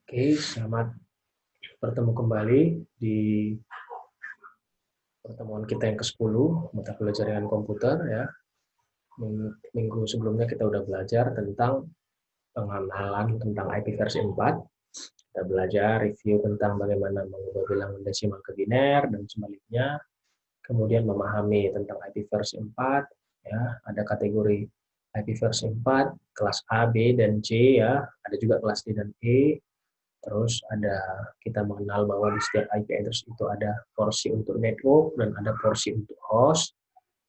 Oke, selamat bertemu kembali di pertemuan kita yang ke-10, mata kuliah jaringan komputer ya. Minggu sebelumnya kita udah belajar tentang pengenalan tentang IP versi 4. Kita belajar review tentang bagaimana mengubah bilangan desimal ke biner dan sebaliknya. Kemudian memahami tentang IP versi 4, ya, ada kategori IP versi 4, kelas A, B, dan C ya, ada juga kelas D dan E. Terus kita mengenal bahwa di setiap IP address itu ada porsi untuk network dan ada porsi untuk host.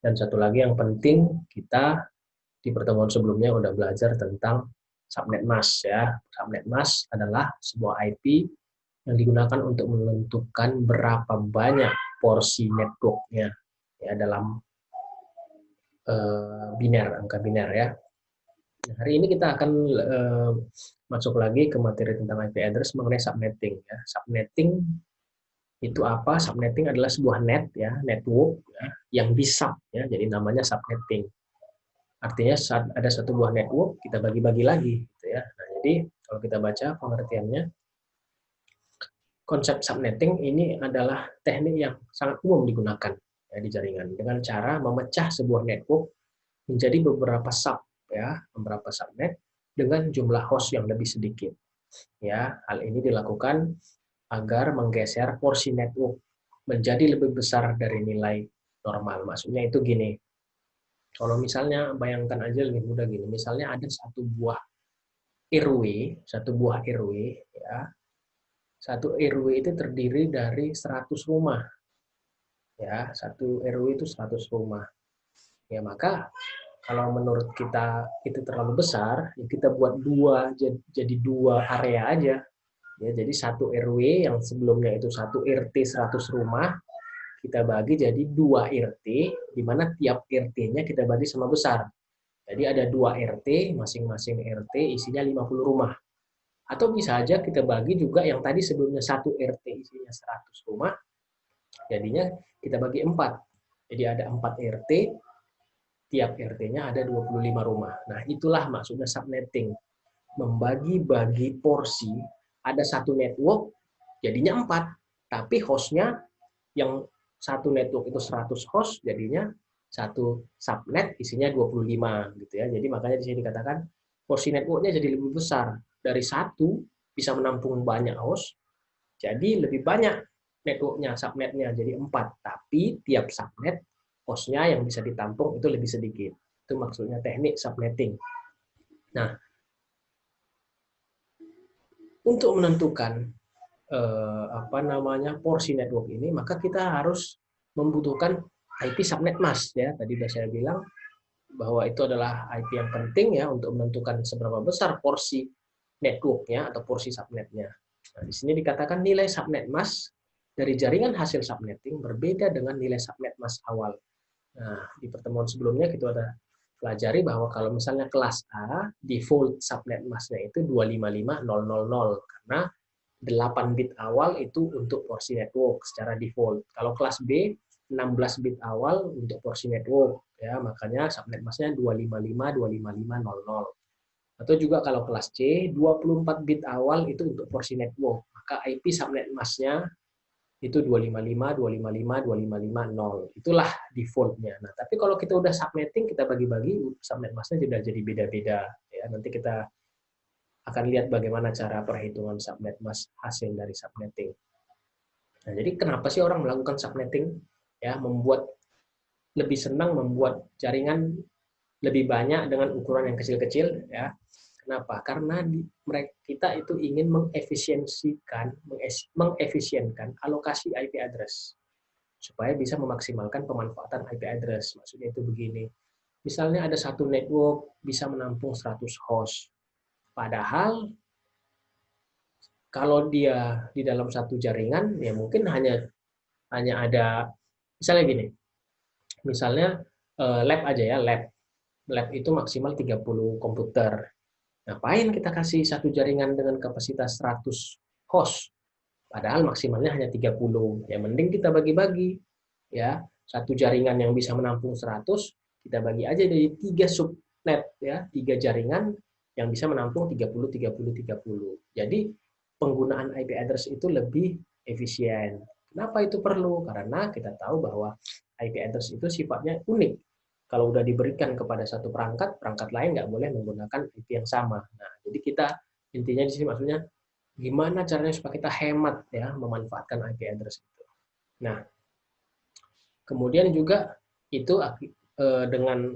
Dan satu lagi yang penting, kita di pertemuan sebelumnya udah belajar tentang subnet mask ya. Subnet mask adalah sebuah IP yang digunakan untuk menentukan berapa banyak porsi networknya ya dalam biner, angka biner ya. Hari ini kita akan masuk lagi ke materi tentang IP address mengenai subnetting ya. Subnetting itu apa? Subnetting adalah sebuah net ya, network ya, yang disub ya, jadi namanya subnetting. Artinya saat ada satu buah network kita bagi-bagi lagi gitu ya. Nah, jadi kalau kita baca pengertiannya, konsep subnetting ini adalah teknik yang sangat umum digunakan ya, di jaringan dengan cara memecah sebuah network menjadi beberapa sub ya, beberapa subnet dengan jumlah host yang lebih sedikit. Ya, hal ini dilakukan agar menggeser porsi network menjadi lebih besar dari nilai normal. Maksudnya itu gini, kalau misalnya bayangkan aja lebih mudah gini, misalnya ada satu buah RW, ya, satu RW itu terdiri dari 100 rumah, ya, satu RW itu 100 rumah. Ya, maka kalau menurut kita itu terlalu besar, ya kita buat jadi dua area aja. Ya, jadi satu RW yang sebelumnya itu satu RT 100 rumah, kita bagi jadi dua RT, di mana tiap RT-nya kita bagi sama besar. Jadi ada dua RT, masing-masing RT isinya 50 rumah. Atau bisa aja kita bagi juga yang tadi sebelumnya satu RT isinya 100 rumah, jadinya kita bagi 4. Jadi ada 4 RT, tiap RT-nya ada 25 rumah. Nah, itulah maksudnya subnetting. Membagi-bagi porsi, ada satu network, jadinya 4. Tapi hostnya yang satu network itu 100 host, jadinya satu subnet isinya 25 gitu ya. Jadi makanya di sini dikatakan porsi networknya jadi lebih besar. Dari satu bisa menampung banyak host, jadi lebih banyak networknya, subnetnya jadi 4. Tapi tiap subnet hostnya yang bisa ditampung itu lebih sedikit. Itu maksudnya teknik subnetting. Nah, untuk menentukan porsi network ini, maka kita harus membutuhkan IP subnet mask ya. Tadi sudah saya bilang bahwa itu adalah IP yang penting ya untuk menentukan seberapa besar porsi networknya atau porsi subnetnya. Nah, di sini dikatakan nilai subnet mask dari jaringan hasil subnetting berbeda dengan nilai subnet mask awal. Nah, di pertemuan sebelumnya kita ada pelajari bahwa kalau misalnya kelas A, default subnet masknya itu 255000 karena 8 bit awal itu untuk porsi network secara default. Kalau kelas B, 16 bit awal untuk porsi network, ya makanya subnet masknya 255.255.00. Atau juga kalau kelas C, 24 bit awal itu untuk porsi network, maka IP subnet masknya itu 255.255.255.0. Itulah defaultnya. Nah, tapi kalau kita udah subnetting, kita bagi-bagi, subnet masknya sudah jadi beda-beda. Ya, nanti kita akan lihat bagaimana cara perhitungan subnet mask hasil dari subnetting. Nah, jadi kenapa sih orang melakukan subnetting? Ya, lebih senang membuat jaringan lebih banyak dengan ukuran yang kecil-kecil. Ya, kenapa? Karena kita itu ingin mengefisienkan alokasi IP address supaya bisa memaksimalkan pemanfaatan IP address. Maksudnya itu begini. Misalnya ada satu network bisa menampung 100 host. Padahal kalau dia di dalam satu jaringan ya mungkin hanya ada misalnya gini. Misalnya lab aja ya, lab. Lab itu maksimal 30 komputer. Ngapain kita kasih satu jaringan dengan kapasitas 100 host? Padahal maksimalnya hanya 30. Ya mending kita bagi-bagi. Ya, satu jaringan yang bisa menampung 100, kita bagi aja dari 3 subnet ya, 3 jaringan yang bisa menampung 30 30 30. Jadi penggunaan IP address itu lebih efisien. Kenapa itu perlu? Karena kita tahu bahwa IP address itu sifatnya unik. Kalau udah diberikan kepada satu perangkat, perangkat lain nggak boleh menggunakan IP yang sama. Nah, jadi kita intinya di sini maksudnya gimana caranya supaya kita hemat ya memanfaatkan IP address itu. Nah, kemudian juga itu dengan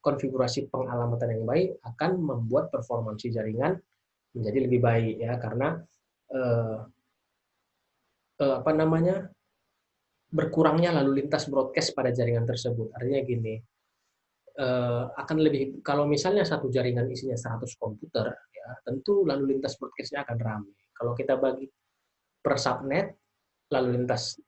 konfigurasi pengalamatan yang baik akan membuat performansi jaringan menjadi lebih baik ya karena apa namanya berkurangnya lalu lintas broadcast pada jaringan tersebut. Artinya gini, akan lebih kalau misalnya satu jaringan isinya 100 komputer ya, tentu lalu lintas broadcast-nya akan ramai. Kalau kita bagi per subnet lalu lintas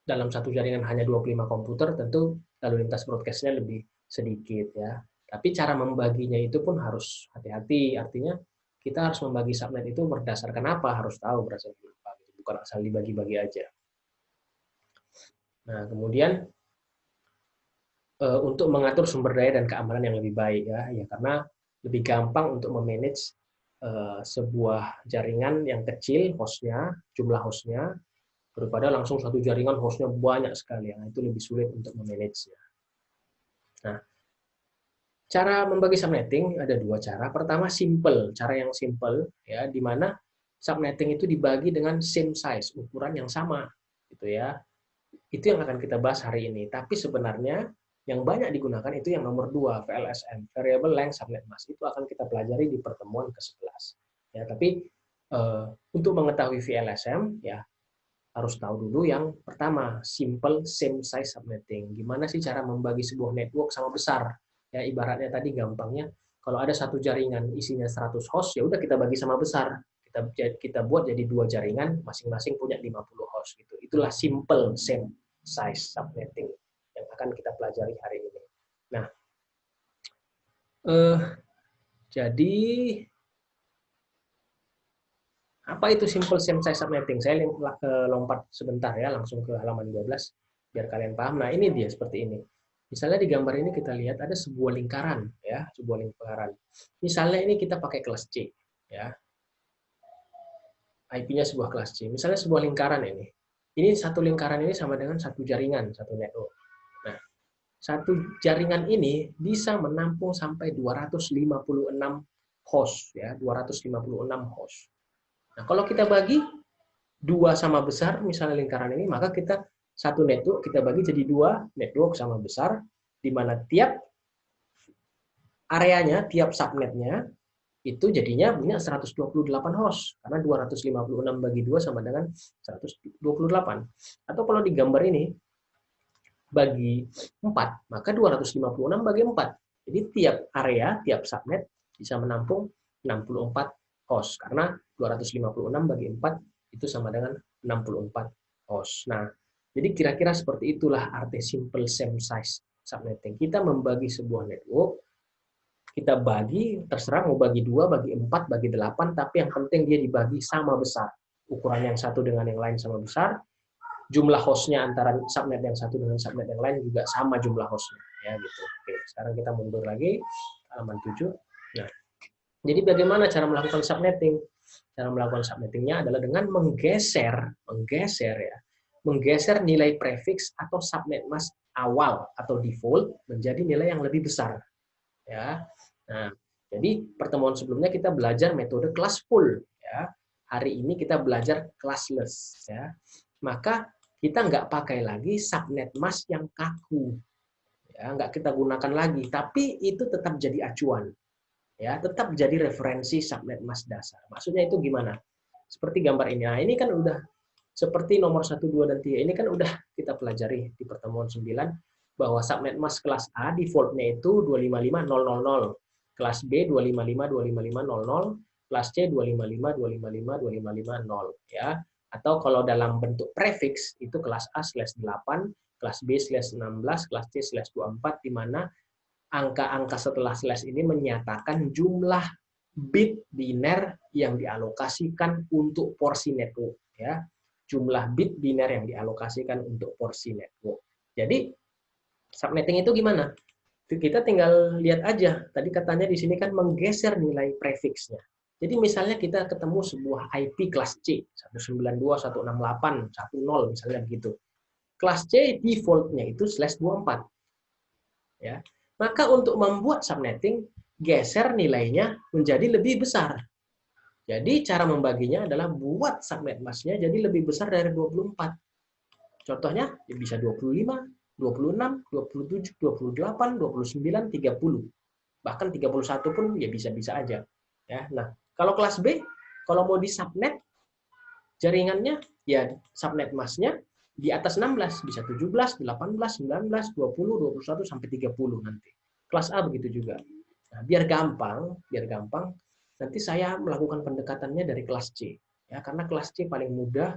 dalam satu jaringan hanya 25 komputer, tentu lalu lintas broadcast-nya lebih sedikit ya. Tapi cara membaginya itu pun harus hati-hati. Artinya kita harus membagi subnet itu berdasarkan apa? Harus tahu berdasarkan apa. Bukan asal dibagi-bagi aja. Nah, kemudian untuk mengatur sumber daya dan keamanan yang lebih baik ya karena lebih gampang untuk memanage sebuah jaringan yang kecil hostnya, jumlah hostnya, daripada langsung satu jaringan hostnya banyak sekali. Nah, itu lebih sulit untuk memanage-nya. Nah, cara membagi subnetting ada dua cara. Pertama simple, cara yang simple ya, di mana subnetting itu dibagi dengan same size, ukuran yang sama, gitu ya. Itu yang akan kita bahas hari ini. Tapi sebenarnya yang banyak digunakan itu yang nomor 2, VLSM, Variable Length Subnet Mask. Itu akan kita pelajari di pertemuan ke-11. Ya, tapi untuk mengetahui VLSM ya harus tahu dulu yang pertama, simple same size subnetting. Gimana sih cara membagi sebuah network sama besar? Ya ibaratnya tadi gampangnya kalau ada satu jaringan isinya 100 host ya udah kita bagi sama besar. Kita buat jadi dua jaringan masing-masing punya 50 host gitu. Itulah simple same size subnetting yang akan kita pelajari hari ini. Nah, jadi apa itu simple same size subnetting? Saya lompat sebentar ya, langsung ke halaman 12 biar kalian paham. Nah, ini dia seperti ini. Misalnya di gambar ini kita lihat ada sebuah lingkaran ya, sebuah lingkaran. Misalnya ini kita pakai kelas C ya. IP-nya sebuah kelas C. Misalnya sebuah lingkaran ini. Ini satu lingkaran ini sama dengan satu jaringan, satu network. Nah, satu jaringan ini bisa menampung sampai 256 host ya, 256 host. Nah, kalau kita bagi dua sama besar, misalnya lingkaran ini, maka kita satu network kita bagi jadi dua network sama besar, di mana tiap areanya, tiap subnetnya, itu jadinya punya 128 host. Karena 256 bagi 2 sama dengan 128. Atau kalau di gambar ini, bagi 4, maka 256 bagi 4. Jadi tiap area, tiap subnet bisa menampung 64 host. Karena 256 bagi 4 itu sama dengan 64 host. Nah, jadi kira-kira seperti itulah arti simple same size subnetting. Kita membagi sebuah network, kita bagi, terserah mau bagi 2, bagi 4, bagi 8, tapi yang penting dia dibagi sama besar. Ukuran yang satu dengan yang lain sama besar, jumlah hostnya antara subnet yang satu dengan subnet yang lain juga sama jumlah hostnya. Ya, gitu. Oke, sekarang kita mundur lagi, halaman 7. Nah, jadi bagaimana cara melakukan subnetting? Cara melakukan subnettingnya adalah dengan menggeser nilai prefix atau subnet mask awal atau default menjadi nilai yang lebih besar. Ya, nah, jadi pertemuan sebelumnya kita belajar metode classful. Ya, hari ini kita belajar classless. Ya, maka kita nggak pakai lagi subnet mask yang kaku. Ya, nggak kita gunakan lagi, tapi itu tetap jadi acuan. Ya, tetap jadi referensi subnet mask dasar. Maksudnya itu gimana? Seperti gambar ini. Nah, ini kan udah seperti nomor 1, 2, dan 3. Ini kan udah kita pelajari di pertemuan 9 bahwa subnet mask kelas A default-nya itu 255.000, kelas B 255.255.00, kelas C 255.255.255.0 ya. Atau kalau dalam bentuk prefix itu kelas A/8, kelas B/16, kelas C/24 di mana angka-angka setelah slash ini menyatakan jumlah bit biner yang dialokasikan untuk porsi network ya. Jumlah bit biner yang dialokasikan untuk porsi network. Jadi subnetting itu gimana? Kita tinggal lihat aja. Tadi katanya di sini kan menggeser nilai prefixnya. Jadi misalnya kita ketemu sebuah IP kelas C, 192.168.10 misalnya begitu. Kelas C default-nya itu /24. Ya. Maka untuk membuat subnetting, geser nilainya menjadi lebih besar. Jadi cara membaginya adalah buat subnet mask-nya jadi lebih besar dari 24. Contohnya bisa 25, 26, 27, 28, 29, 30. Bahkan 31 pun ya bisa-bisa aja. Ya. Nah, kalau kelas B, kalau mau di subnet, jaringannya ya subnet mask-nya di atas 16, bisa 17, 18, 19, 20, 21 sampai 30 nanti. Kelas A begitu juga. Nah, biar gampang, nanti saya melakukan pendekatannya dari kelas C. Ya, karena kelas C paling mudah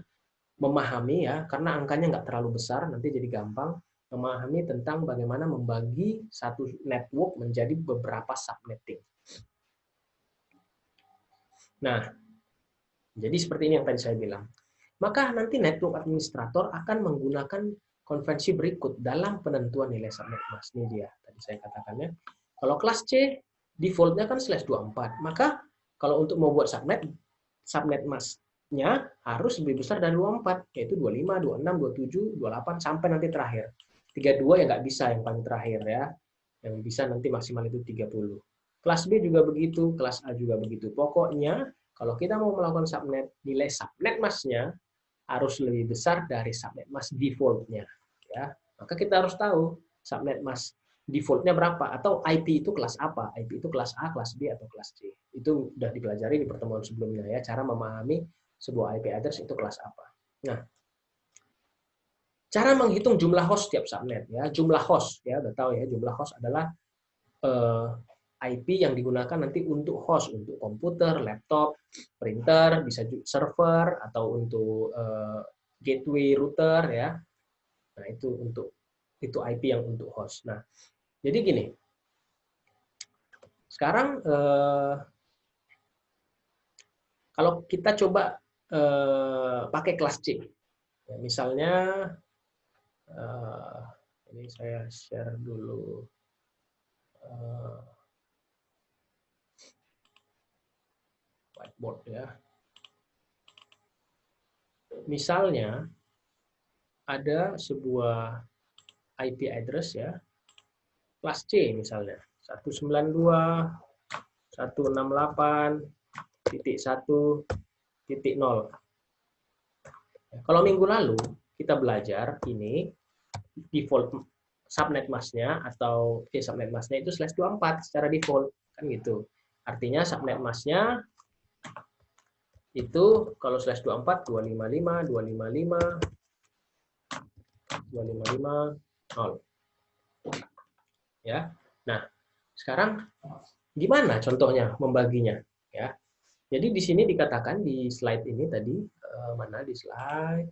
memahami ya, karena angkanya nggak terlalu besar, nanti jadi gampang memahami tentang bagaimana membagi satu network menjadi beberapa subnetting. Nah, jadi seperti ini yang tadi saya bilang. Maka nanti network administrator akan menggunakan konvensi berikut dalam penentuan nilai subnet mask. Ini dia, tadi saya katakannya. Kalau kelas C, default-nya kan /24. Maka kalau untuk membuat subnet mask-nya harus lebih besar dari 24, yaitu 25, 26, 27, 28, sampai nanti terakhir. 32 ya nggak bisa yang paling terakhir ya. Yang bisa nanti maksimal itu 30. Kelas B juga begitu, kelas A juga begitu. Pokoknya kalau kita mau melakukan subnet, nilai subnet mask-nya harus lebih besar dari subnet mask default-nya. Ya. Maka kita harus tahu subnet mask default-nya berapa, atau IP itu kelas apa. IP itu kelas A, kelas B, atau kelas C. Itu sudah dipelajari di pertemuan sebelumnya, ya, cara memahami sebuah IP address itu kelas apa. Nah, cara menghitung jumlah host tiap subnet. Ya. Jumlah host, ya, udah tahu ya, jumlah host adalah IP yang digunakan nanti untuk host, untuk komputer, laptop, printer, bisa server, atau untuk gateway router ya. Nah, itu IP yang untuk host. Nah, jadi gini. Sekarang kalau kita coba pakai kelas C. Ya, misalnya ini saya share dulu whiteboard ya. Misalnya ada sebuah IP address ya, kelas C misalnya, 192.168.1.0. Kalau minggu lalu kita belajar ini default subnet mask-nya atau subnet mask-nya itu /24 secara default kan gitu. Artinya subnet mask-nya itu kalau /24 255 255 255 0. Ya. Nah, sekarang gimana contohnya membaginya ya. Jadi di sini dikatakan di slide ini tadi mana di slide.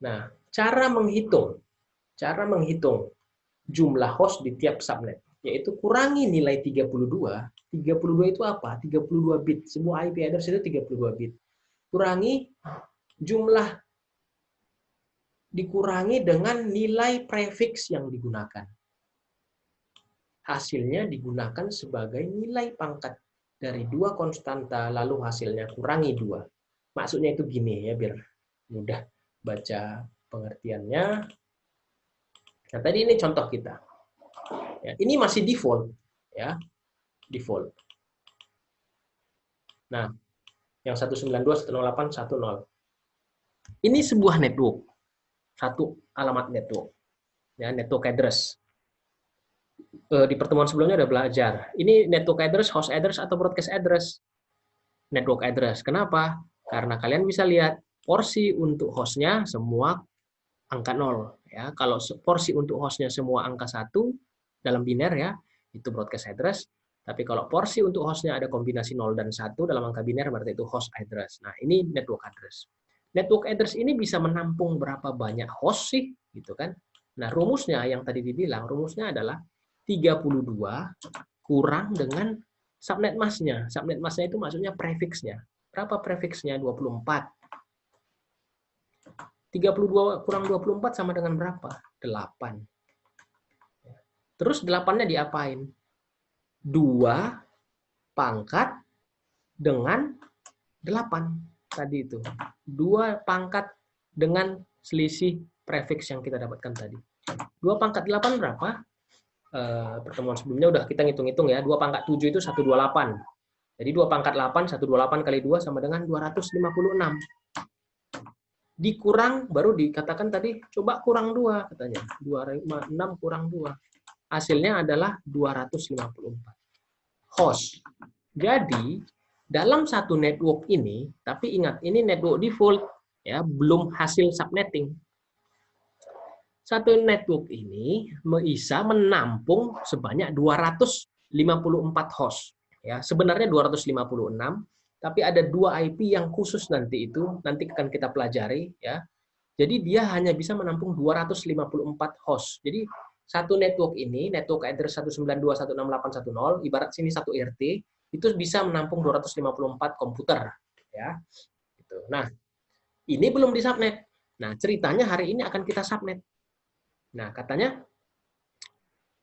Nah, cara menghitung jumlah host di tiap subnet, yaitu kurangi nilai 32. 32 itu apa? 32 bit. Semua IP address itu 32 bit. Kurangi jumlah dikurangi dengan nilai prefix yang digunakan. Hasilnya digunakan sebagai nilai pangkat dari dua konstanta, lalu hasilnya kurangi 2. Maksudnya itu gini ya, biar mudah baca pengertiannya. Nah, tadi ini contoh kita. Ya, ini masih default, ya, default. Nah, yang 192.168.1.0. Ini sebuah network, satu alamat network, ya, network address. Di pertemuan sebelumnya udah belajar. Ini network address, host address, atau broadcast address. Network address. Kenapa? Karena kalian bisa lihat porsi untuk hostnya semua angka 0. Ya, kalau porsi untuk hostnya semua angka 1 dalam biner ya, itu broadcast address. Tapi kalau porsi untuk hostnya ada kombinasi 0 dan 1 dalam angka biner, berarti itu host address. Nah, ini network address. Network address ini bisa menampung berapa banyak host sih, gitu kan? Nah, rumusnya yang tadi dibilang, rumusnya adalah 32 kurang dengan subnet mask-nya. Subnet mask-nya itu maksudnya prefix-nya. Berapa prefix-nya? 24. 32 kurang 24 sama dengan berapa? 8. Terus 8-nya diapain? 2 pangkat dengan 8 tadi itu. 2 pangkat dengan selisih prefix yang kita dapatkan tadi. 2 pangkat 8 berapa? Pertemuan sebelumnya udah kita ngitung-ngitung ya. 2 pangkat 7 itu 128. Jadi 2 pangkat 8, 128 kali 2 sama dengan 256. Dikurang, baru dikatakan tadi, coba kurang 2 katanya. 256 kurang 2. Hasilnya adalah 254 host. Jadi, dalam satu network ini, tapi ingat, ini network default, ya, belum hasil subnetting. Satu network ini bisa menampung sebanyak 254 host. Ya, sebenarnya 256, tapi ada 2 IP yang khusus nanti akan kita pelajari, ya. Jadi dia hanya bisa menampung 254 host. Jadi satu network ini, network address 192.168.1.0, ibarat sini satu RT, itu bisa menampung 254 komputer, ya. Gitu. Nah, ini belum di subnet. Nah, ceritanya hari ini akan kita subnet. Nah, katanya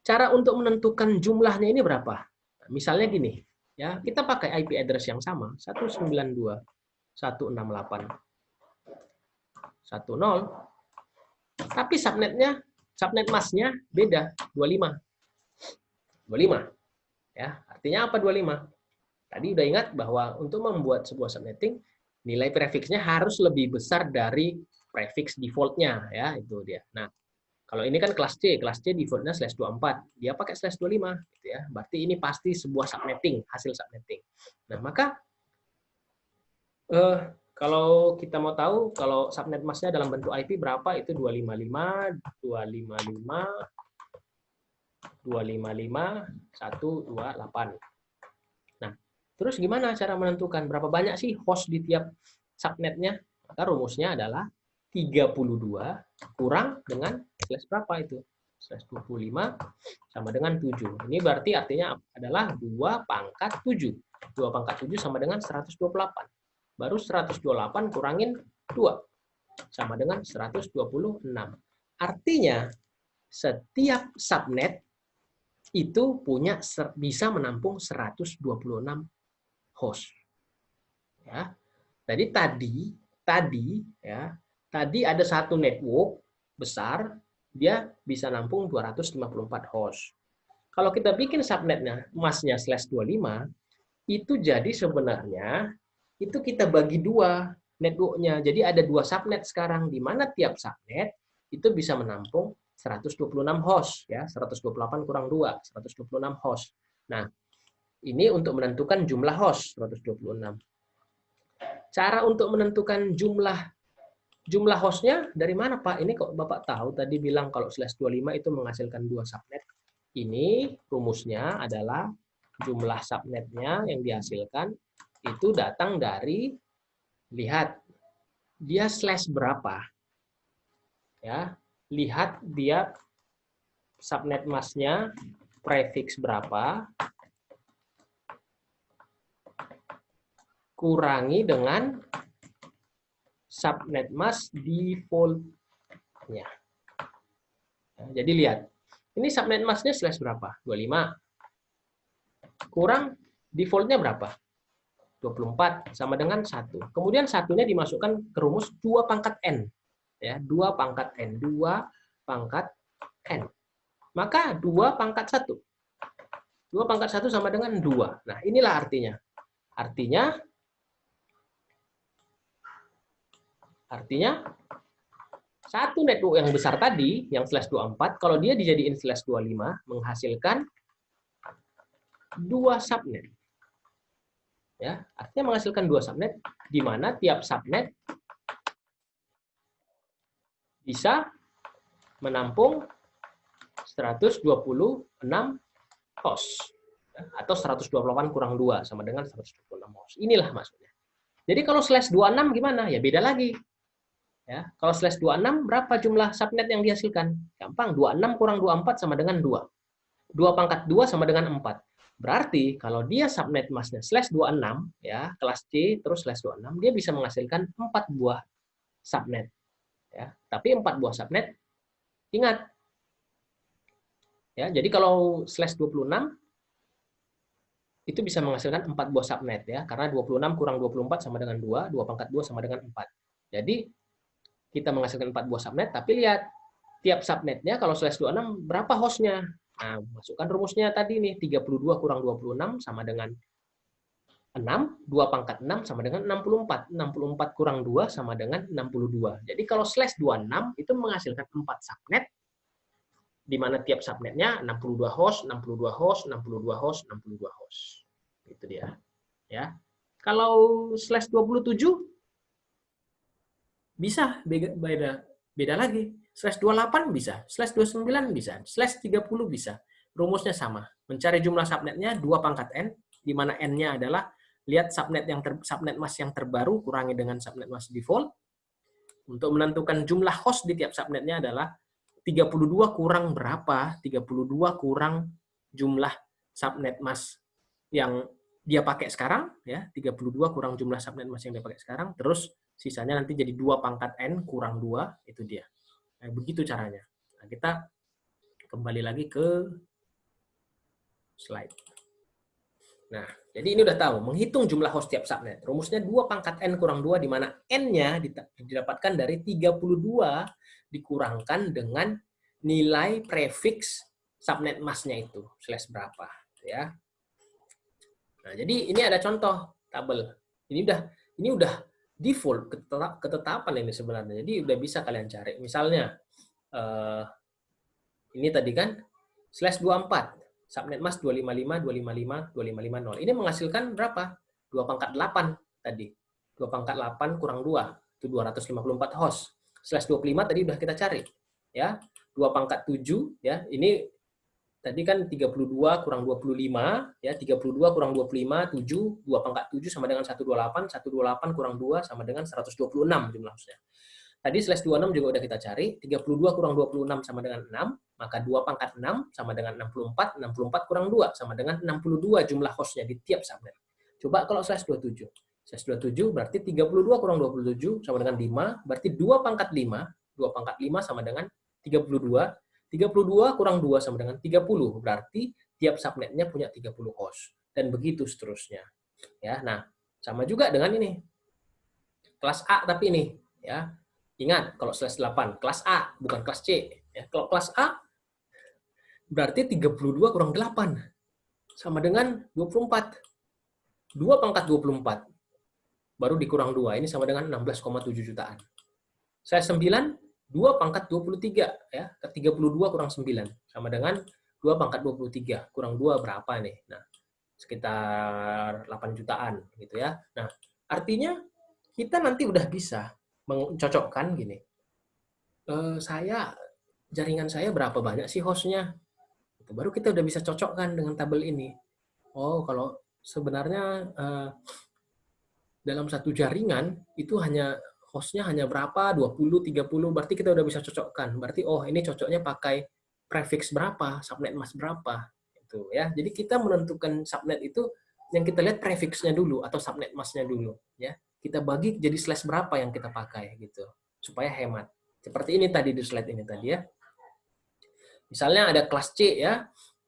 cara untuk menentukan jumlahnya ini berapa? Nah, misalnya gini, ya, kita pakai IP address yang sama, 192.168.1.0, tapi subnet masknya beda, 25. 25. Ya, artinya apa 25? Tadi udah ingat bahwa untuk membuat sebuah subnetting, nilai prefixnya harus lebih besar dari prefix default-nya, ya, itu dia. Nah, kalau ini kan kelas C default-nya /24, dia pakai /25, gitu ya. Berarti ini pasti sebuah subnetting, hasil subnetting. Nah, maka kalau kita mau tahu kalau subnet masknya dalam bentuk IP berapa, itu 255, 255, 255, 128. Nah, terus gimana cara menentukan berapa banyak sih host di tiap subnetnya? Maka rumusnya adalah 32 kurang dengan slash berapa itu? Slash 25 sama dengan 7. Ini berarti artinya adalah 2 pangkat 7. 2 pangkat 7 sama dengan 128. Baru 128 kurangin 2 sama dengan 126. Artinya setiap subnet itu bisa menampung 126 host. Ya. Jadi tadi ada satu network besar, dia bisa nampung 254 host. Kalau kita bikin subnetnya masknya /25, itu jadi sebenarnya itu kita bagi 2 networknya. Jadi ada 2 subnet sekarang, di mana tiap subnet itu bisa menampung 126 host, ya, 128 kurang 2, 126 host. Nah, ini untuk menentukan jumlah host 126. Cara untuk menentukan jumlah hostnya dari mana, Pak? Ini kok Bapak tahu tadi bilang kalau /25 itu menghasilkan 2 subnet. Ini rumusnya adalah jumlah subnetnya yang dihasilkan itu datang dari, lihat dia slash berapa, ya, lihat dia subnet masknya prefix berapa, kurangi dengan subnet mask default-nya. Jadi lihat, ini subnet masknya slash berapa? 25. Kurang default-nya berapa? 24 sama dengan 1. Kemudian satunya dimasukkan ke rumus 2 pangkat n. Ya, 2 pangkat n, 2 pangkat n. Maka 2 pangkat 1. 2 pangkat 1 sama dengan 2. Nah, inilah artinya. Artinya satu network yang besar tadi, yang /24, kalau dia dijadiin /25, menghasilkan 2 subnet. Ya, artinya menghasilkan 2 subnet, di mana tiap subnet bisa menampung 126 host. Atau 128 kurang 2, sama dengan 126 host. Inilah maksudnya. Jadi kalau /26 gimana? Ya beda lagi. Ya, kalau /26 berapa jumlah subnet yang dihasilkan? Gampang, 26 kurang 24 sama dengan 2. 2 pangkat 2 sama dengan 4. Berarti kalau dia subnet masknya /26, ya, kelas C terus /26, dia bisa menghasilkan 4 buah subnet. Ya, tapi 4 buah subnet, ingat. Ya, jadi kalau /26 itu bisa menghasilkan 4 buah subnet ya, karena 26 kurang 24 sama dengan 2, 2 pangkat 2 sama dengan 4. Jadi kita menghasilkan 4 buah subnet, tapi lihat tiap subnetnya kalau /26 berapa hostnya. Nah, masukkan rumusnya tadi nih, 32 kurang 26 sama dengan 6, 2 pangkat 6 sama dengan 64. 64 kurang 2 sama dengan 62. Jadi kalau /26 itu menghasilkan 4 subnet, di mana tiap subnetnya 62 host, 62 host, 62 host, 62 host. Itu dia. Ya. Kalau /27 bisa beda lagi. /28 bisa, /29 bisa, /30 bisa. Rumusnya sama. Mencari jumlah subnetnya 2 pangkat n, di mana n-nya adalah lihat subnet mask yang terbaru kurangi dengan subnet mask default. Untuk menentukan jumlah host di tiap subnetnya adalah 32 kurang berapa? 32 kurang jumlah subnet mask yang dia pakai sekarang, ya, 32 kurang jumlah subnet mask yang dia pakai sekarang, terus sisanya nanti jadi 2 pangkat n kurang 2, itu dia. Nah, begitu caranya. Nah, kita kembali lagi ke slide. Nah, jadi ini udah tahu, menghitung jumlah host tiap subnet. Rumusnya 2 pangkat n kurang 2, di mana n-nya didapatkan dari 32 dikurangkan dengan nilai prefix subnet mask-nya itu, / berapa. Ya. Nah, jadi ini ada contoh tabel. Ini udah default ketetapan ini sebenarnya. Jadi udah bisa kalian cari. Misalnya ini tadi kan /24 subnet mask 255 255 2550. Ini menghasilkan berapa? 2 pangkat 8 tadi. 2 pangkat 8 kurang 2 itu 254 host. /25 tadi udah kita cari. Ya. 2 pangkat 7 ya. Ini tadi kan 32 kurang 25, ya, 32 kurang 25, 7, 2 pangkat 7 sama dengan 128, 128 kurang 2 sama dengan 126 jumlah hostnya. Tadi /26 juga udah kita cari, 32 kurang 26 sama dengan 6, maka 2 pangkat 6 sama dengan 64, 64 kurang 2 sama dengan 62 jumlah hostnya di tiap subnet. Coba kalau /27. /27 berarti 32 kurang 27 sama dengan 5, berarti 2 pangkat 5, 2 pangkat 5 sama dengan 32, 32 kurang 2 sama dengan 30, berarti tiap subnetnya punya 30 host. Dan begitu seterusnya. Ya, nah, sama juga dengan ini. Kelas A tapi ini, ya. Ingat, kalau /8, kelas A, bukan kelas C. Ya, kalau kelas A, berarti 32 kurang 8. Sama dengan 24. 2 pangkat 24. Baru dikurang 2. Ini sama dengan 16,7 jutaan. /9, 2 pangkat 23, ya, 32 kurang 9 sama dengan 2 pangkat 23 kurang 2 berapa nih? Nah, sekitar 8 jutaan gitu ya. Nah, artinya kita nanti udah bisa mencocokkan gini. Jaringan saya berapa banyak sih hostnya? Baru kita udah bisa cocokkan dengan tabel ini. Oh, kalau sebenarnya dalam satu jaringan itu hostnya hanya berapa, 20, 30, berarti kita udah bisa cocokkan. Berarti, oh ini cocoknya pakai prefix berapa, subnet mask berapa. Gitu, ya. Jadi kita menentukan subnet itu, yang kita lihat prefixnya dulu, atau subnet masknya dulu. Ya. Kita bagi jadi / berapa yang kita pakai, gitu, supaya hemat. Seperti ini tadi di slide ini tadi ya. Misalnya ada kelas C ya,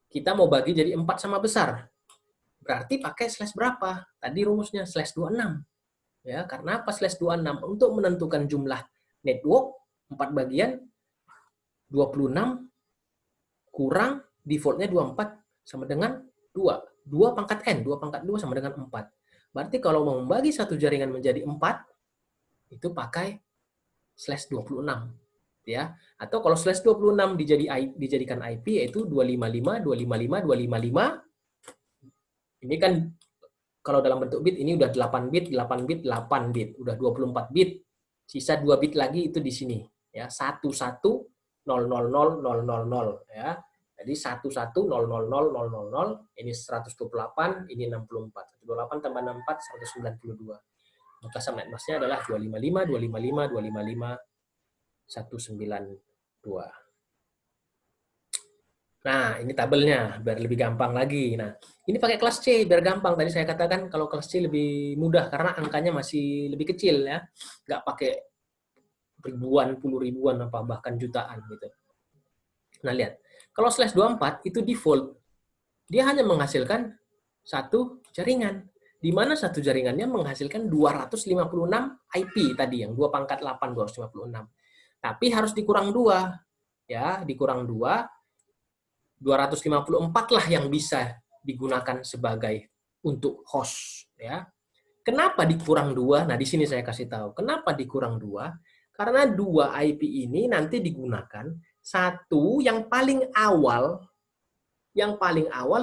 kita mau bagi jadi 4 sama besar. Berarti pakai / berapa? Tadi rumusnya /26. Ya, karena apa /26? Untuk menentukan jumlah network 4 bagian 26 kurang defaultnya 24 sama dengan 2. 2 pangkat n, 2 pangkat 2 sama dengan 4. Berarti kalau mau membagi satu jaringan menjadi 4 itu pakai /26. Ya. Atau kalau /26 dijadikan IP yaitu 255 255 255. Ini kan kalau dalam bentuk bit ini udah 8 bit, 8 bit, 8 bit, udah 24 bit. Sisa 2 bit lagi itu di sini ya, 11 000 000 ya. Jadi 11 000 000, ini 128, ini 64. 128 tambah 64 192. Maka subnet masknya adalah 255 255 255 192. Nah, ini tabelnya, biar lebih gampang lagi. Nah, ini pakai kelas C, biar gampang. Tadi saya katakan kalau kelas C lebih mudah, karena angkanya masih lebih kecil, ya. Nggak pakai ribuan, puluh ribuan, apa bahkan jutaan. Gitu. Nah, lihat. Kalau /24 itu default. Dia hanya menghasilkan satu jaringan. Di mana satu jaringannya menghasilkan 256 IP tadi, yang 2/8, 256. Tapi harus dikurang 2. Ya, dikurang 2, 254 lah yang bisa digunakan sebagai untuk host. Ya. Kenapa dikurang 2? Nah, di sini saya kasih tahu. Kenapa dikurang 2? Karena 2 IP ini nanti digunakan satu yang paling awal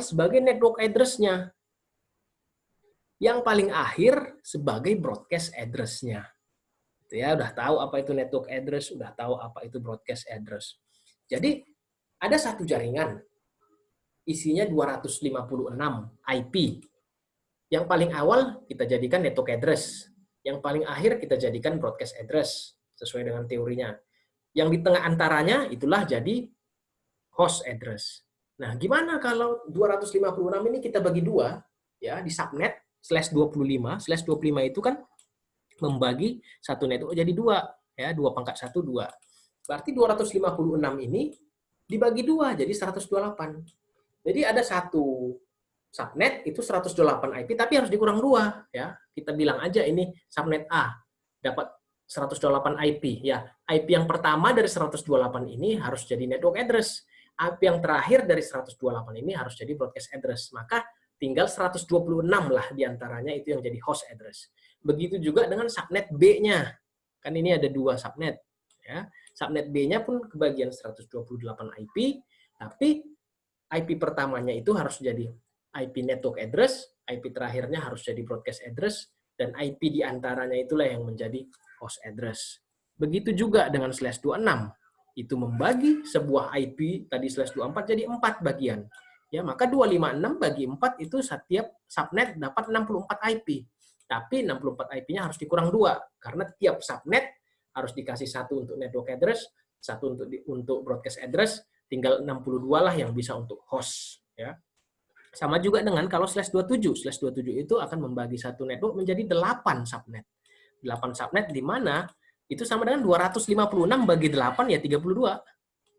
sebagai network address-nya. Yang paling akhir sebagai broadcast address-nya. Ya, udah tahu apa itu network address, udah tahu apa itu broadcast address. Jadi, ada satu jaringan isinya 256 IP. Yang paling awal kita jadikan network address. Yang paling akhir kita jadikan broadcast address sesuai dengan teorinya. Yang di tengah antaranya itulah jadi host address. Nah, gimana kalau 256 ini kita bagi dua, ya, di subnet /25. /25 itu kan membagi satu network jadi dua, ya, 2/1, 2. Berarti 256 ini dibagi dua, jadi 128. Jadi ada satu subnet itu 128 IP, tapi harus dikurang dua, ya. Kita bilang aja ini subnet A dapat 128 IP, ya. IP yang pertama dari 128 ini harus jadi network address. IP yang terakhir dari 128 ini harus jadi broadcast address. Maka tinggal 126 lah diantaranya itu yang jadi host address. Begitu juga dengan subnet B-nya. Kan ini ada dua subnet. Ya. Subnet B-nya pun kebagian 128 IP, tapi IP pertamanya itu harus jadi IP network address, IP terakhirnya harus jadi broadcast address, dan IP diantaranya itulah yang menjadi host address. Begitu juga dengan /26. Itu membagi sebuah IP tadi /24 jadi 4 bagian. Ya, maka 256 bagi 4 itu setiap subnet dapat 64 IP. Tapi 64 IP-nya harus dikurang 2 karena tiap subnet harus dikasih satu untuk network address, satu untuk broadcast address, tinggal 62 lah yang bisa untuk host, ya. Sama juga dengan kalau /27. /27 itu akan membagi satu network menjadi 8 subnet. 8 subnet di mana itu sama dengan 256 bagi 8 ya 32.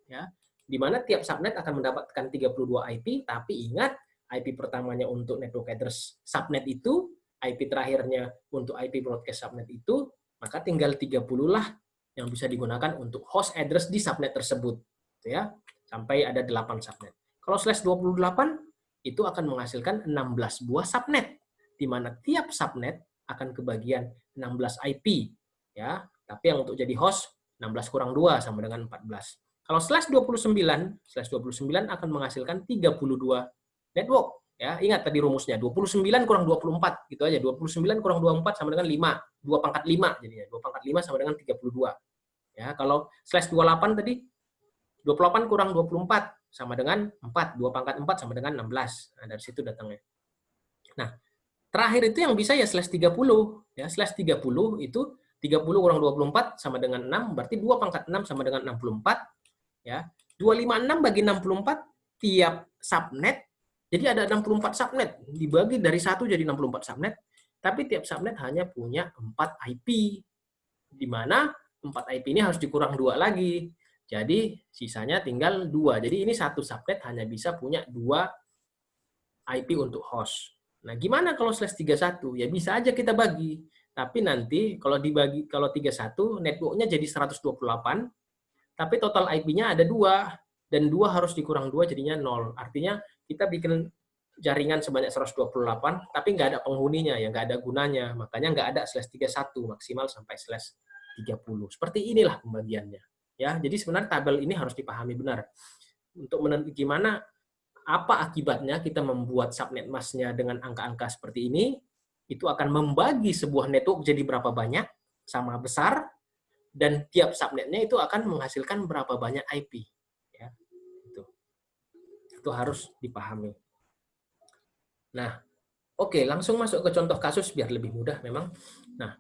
Ya. Di mana tiap subnet akan mendapatkan 32 IP, tapi ingat IP pertamanya untuk network address subnet itu, IP terakhirnya untuk IP broadcast subnet itu, maka tinggal 30 lah yang bisa digunakan untuk host address di subnet tersebut. Ya. Sampai ada 8 subnet. Kalau /28 itu akan menghasilkan 16 buah subnet, di mana tiap subnet akan kebagian 16 IP. Ya. Tapi yang untuk jadi host, 16 kurang 2 sama dengan 14. Kalau /29 akan menghasilkan 32 network. Ya, ingat tadi rumusnya, 29 kurang 24, gitu aja. 29 kurang 24 sama dengan 5, 2/5 jadinya. 2/5 sama dengan 32. Ya, kalau /28 tadi, 28 kurang 24 sama dengan 4, 2/4 sama dengan 16. Nah, dari situ datangnya. Nah, terakhir itu yang bisa ya /30. Ya, /30 itu 30 kurang 24 sama dengan 6, berarti 2/6 sama dengan 64. Ya, 256 bagi 64 tiap subnet, jadi ada 64 subnet, dibagi dari 1 jadi 64 subnet, tapi tiap subnet hanya punya 4 IP, di mana 4 IP ini harus dikurang 2 lagi, jadi sisanya tinggal 2, jadi ini satu subnet hanya bisa punya 2 IP untuk host. Nah, gimana kalau /31? Ya bisa aja kita bagi, tapi nanti kalau dibagi, kalau 31, networknya jadi 128, tapi total IP-nya ada 2, dan 2 harus dikurang 2 jadinya 0. Artinya kita bikin jaringan sebanyak 128, tapi nggak ada penghuninya, ya nggak ada gunanya. Makanya nggak ada /31, maksimal sampai /30. Seperti inilah pembagiannya. Ya, jadi sebenarnya tabel ini harus dipahami benar. Untuk menentukan gimana, apa akibatnya kita membuat subnet mask-nya dengan angka-angka seperti ini, itu akan membagi sebuah network jadi berapa banyak, sama besar, dan tiap subnetnya itu akan menghasilkan berapa banyak IP. Ya, itu harus dipahami. Nah, oke, langsung masuk ke contoh kasus biar lebih mudah memang. Nah,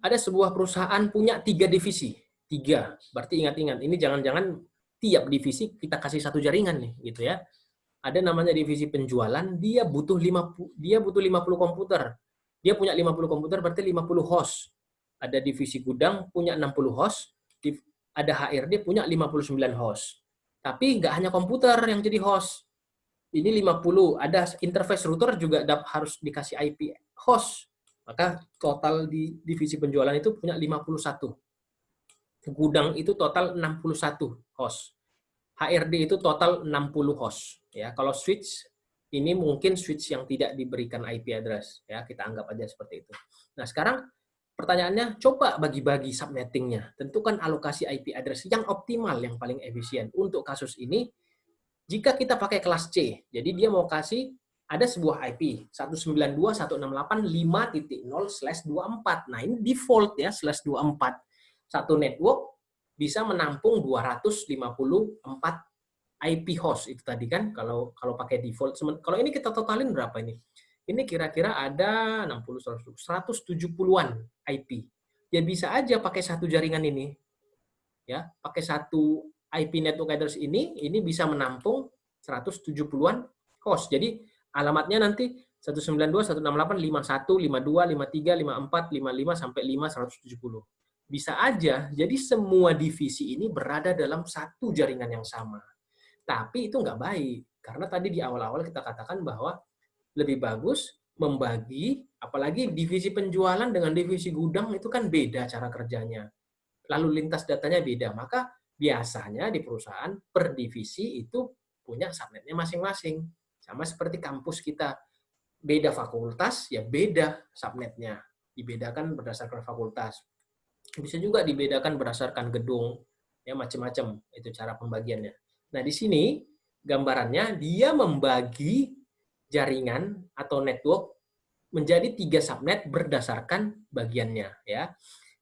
ada sebuah perusahaan punya 3 divisi. 3, berarti ingat-ingat, ini jangan-jangan tiap divisi kita kasih satu jaringan nih, gitu ya. Ada namanya divisi penjualan, dia butuh 50 komputer. Dia punya 50 komputer, berarti 50 host. Ada divisi gudang punya 60 host, ada HRD punya 59 host. Tapi nggak hanya komputer yang jadi host. ini 50, ada interface router juga harus dikasih IP host. Maka total di divisi penjualan itu punya 51. Gudang itu total 61 host. HRD itu total 60 host. Ya, kalau switch ini mungkin switch yang tidak diberikan IP address. Ya, kita anggap aja seperti itu. Nah, sekarang pertanyaannya, coba bagi-bagi subnettingnya. Tentukan alokasi IP address yang optimal, yang paling efisien. Untuk kasus ini, jika kita pakai kelas C, jadi dia mau kasih ada sebuah IP 192.168.5.0/24. Nah, ini default ya /24. Satu network bisa menampung 254 IP host itu tadi kan kalau pakai default. Kalau ini kita totalin berapa ini? Ini kira-kira ada 60 170-an IP. Ya bisa aja pakai satu jaringan ini. Ya, pakai satu IP network address ini bisa menampung 170-an host. Jadi alamatnya nanti 192.168.51, 52, 53, 54, 55 sampai 5170. Bisa aja, jadi semua divisi ini berada dalam satu jaringan yang sama. Tapi itu nggak baik, karena tadi di awal-awal kita katakan bahwa lebih bagus membagi, apalagi divisi penjualan dengan divisi gudang itu kan beda cara kerjanya. Lalu lintas datanya beda, maka biasanya di perusahaan per divisi itu punya subnetnya masing-masing. Sama seperti kampus kita, beda fakultas, ya beda subnetnya. Dibedakan berdasarkan fakultas. Bisa juga dibedakan berdasarkan gedung, ya macam-macam itu cara pembagiannya. Nah, di sini gambarannya dia membagi jaringan atau network menjadi 3 subnet berdasarkan bagiannya, ya.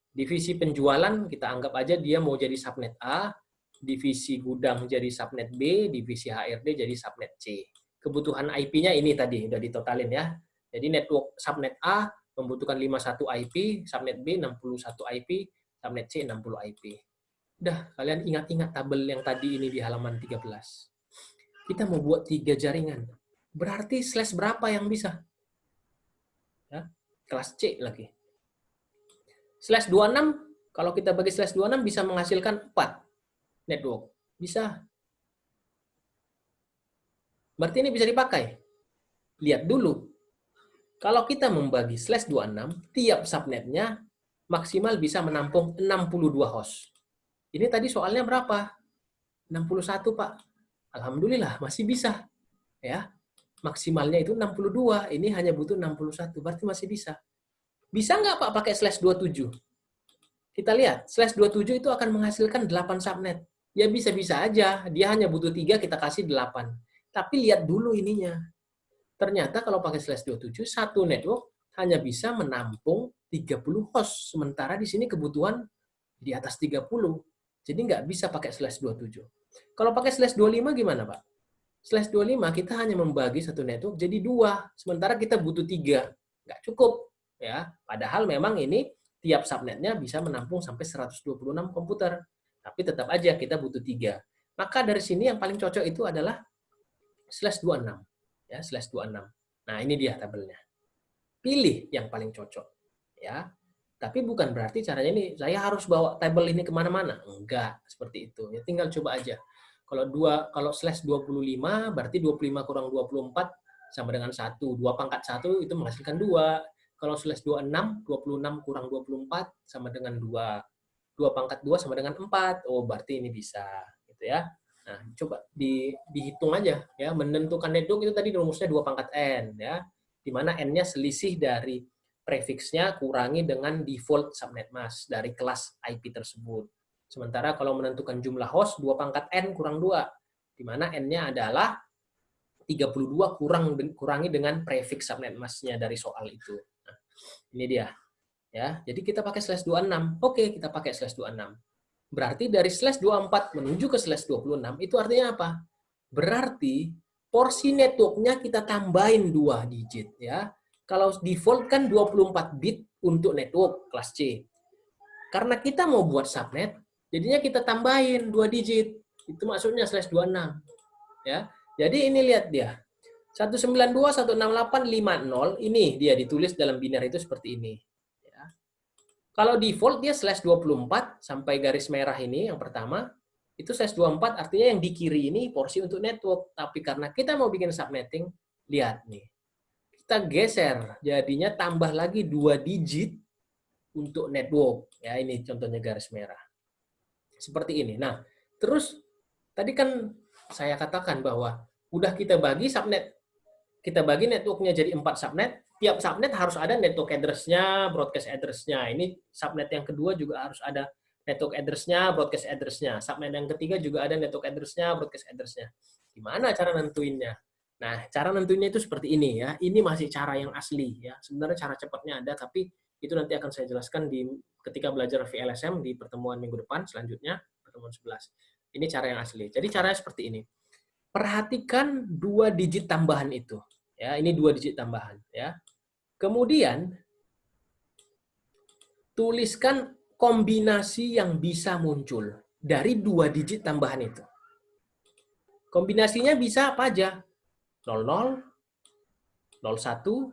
Divisi penjualan kita anggap aja dia mau jadi subnet A, divisi gudang jadi subnet B, divisi HRD jadi subnet C. Kebutuhan IP-nya ini tadi udah ditotalin ya. Jadi network subnet A membutuhkan 51 IP, subnet B 61 IP, subnet C 60 IP. Udah, kalian ingat-ingat tabel yang tadi ini di halaman 13. Kita mau buat 3 jaringan. Berarti slash berapa yang bisa? Ya, kelas C lagi. Slash 26, kalau kita bagi slash 26 bisa menghasilkan 4 network. Bisa. Berarti ini bisa dipakai. Lihat dulu. Kalau kita membagi slash 26, tiap subnetnya maksimal bisa menampung 62 host. Ini tadi soalnya berapa? 61, Pak. Alhamdulillah, masih bisa. Ya, maksimalnya itu 62. Ini hanya butuh 61. Berarti masih bisa. Bisa nggak, Pak, pakai slash 27? Kita lihat, slash 27 itu akan menghasilkan 8 subnet. Ya bisa-bisa aja. Dia hanya butuh 3, kita kasih 8. Tapi lihat dulu ininya. Ternyata kalau pakai slash 27, satu network hanya bisa menampung 30 host. Sementara di sini kebutuhan di atas 30. Jadi nggak bisa pakai slash 27. Kalau pakai slash 25 gimana, Pak? Slash 25 kita hanya membagi satu network jadi 2. Sementara kita butuh 3. Nggak cukup. Ya. Padahal memang ini tiap subnetnya bisa menampung sampai 126 komputer. Tapi tetap aja kita butuh 3. Maka dari sini yang paling cocok itu adalah slash 26. Ya, slash 26. Nah, ini dia tabelnya. Pilih yang paling cocok. Ya. Tapi bukan berarti caranya ini, saya harus bawa tabel ini kemana-mana. Enggak, seperti itu. Ya, tinggal coba aja. Kalau slash 25, berarti 25 kurang 24 sama dengan 1. 2 pangkat 1 itu menghasilkan 2. Kalau slash 26, 26 kurang 24 sama dengan 2. 2 pangkat 2 sama dengan 4. Oh, berarti ini bisa. Gitu ya. Nah, coba dihitung aja ya, menentukan network itu tadi rumusnya 2 pangkat n ya. Di mana n-nya selisih dari prefiksnya kurangi dengan default subnet mask dari kelas IP tersebut. Sementara kalau menentukan jumlah host 2 pangkat n kurang 2, di mana n-nya adalah 32 kurangi dengan prefiks subnet mask-nya dari soal itu. Nah, ini dia. Ya, jadi kita pakai slash 26. Oke, kita pakai slash 26. Berarti dari slash 24 menuju ke slash 26, itu artinya apa? Berarti porsi networknya kita tambahin 2 digit. Ya. Kalau default kan 24 bit untuk network kelas C. Karena kita mau buat subnet, jadinya kita tambahin 2 digit. Itu maksudnya slash 26. Ya. Jadi ini lihat dia. 192.168.50, ini dia ditulis dalam biner itu seperti ini. Kalau default dia slash 24 sampai garis merah ini yang pertama. Itu size 24 artinya yang di kiri ini porsi untuk network. Tapi karena kita mau bikin subnetting, lihat nih. Kita geser, jadinya tambah lagi 2 digit untuk network. Ya, ini contohnya garis merah. Seperti ini. Nah, terus tadi kan saya katakan bahwa udah kita bagi subnet, kita bagi networknya jadi 4 subnet. Tiap subnet harus ada network address-nya, broadcast address-nya. Ini subnet yang kedua juga harus ada network address-nya, broadcast address-nya. Subnet yang ketiga juga ada network address-nya, broadcast address-nya. Gimana cara nentuinnya? Nah, cara nentuinnya itu seperti ini ya. Ini masih cara yang asli ya. Sebenarnya cara cepatnya ada, tapi itu nanti akan saya jelaskan ketika belajar VLSM di pertemuan minggu depan selanjutnya, pertemuan 11. Ini cara yang asli. Jadi caranya seperti ini. Perhatikan 2 digit tambahan itu. Ya, ini 2 digit tambahan ya. Kemudian tuliskan kombinasi yang bisa muncul dari 2 digit tambahan itu. Kombinasinya bisa apa aja? 00, 01,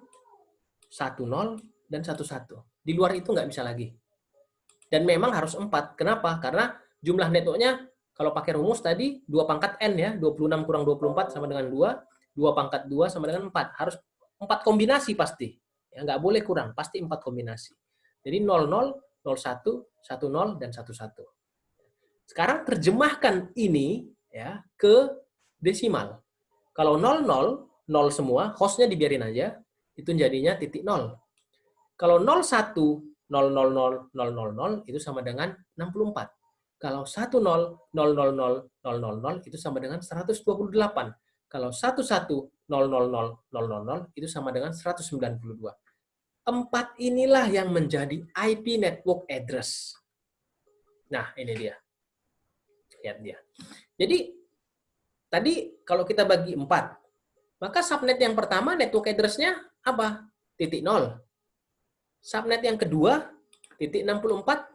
10, dan 11. Di luar itu nggak bisa lagi. Dan memang harus 4. Kenapa? Karena jumlah networknya, kalau pakai rumus tadi, 2 pangkat N ya, 26 kurang 24 sama dengan 2, 2 pangkat 2 sama dengan 4. Harus 4 kombinasi pasti. Ya, nggak boleh kurang, pasti 4 kombinasi. Jadi 00, 01, 10, dan 11. Sekarang terjemahkan ini ya ke desimal. Kalau 00, 0 semua, hostnya dibiarin aja, itu jadinya titik 0. Kalau 01, 000, itu sama dengan 64. Kalau 10, 000, itu sama dengan 128. Kalau 11, 000, itu sama dengan 192. 4 inilah yang menjadi IP network address. Nah, ini dia. Lihat dia. Jadi, tadi kalau kita bagi 4, maka subnet yang pertama network address-nya apa? Titik 0. Subnet yang kedua, titik 64.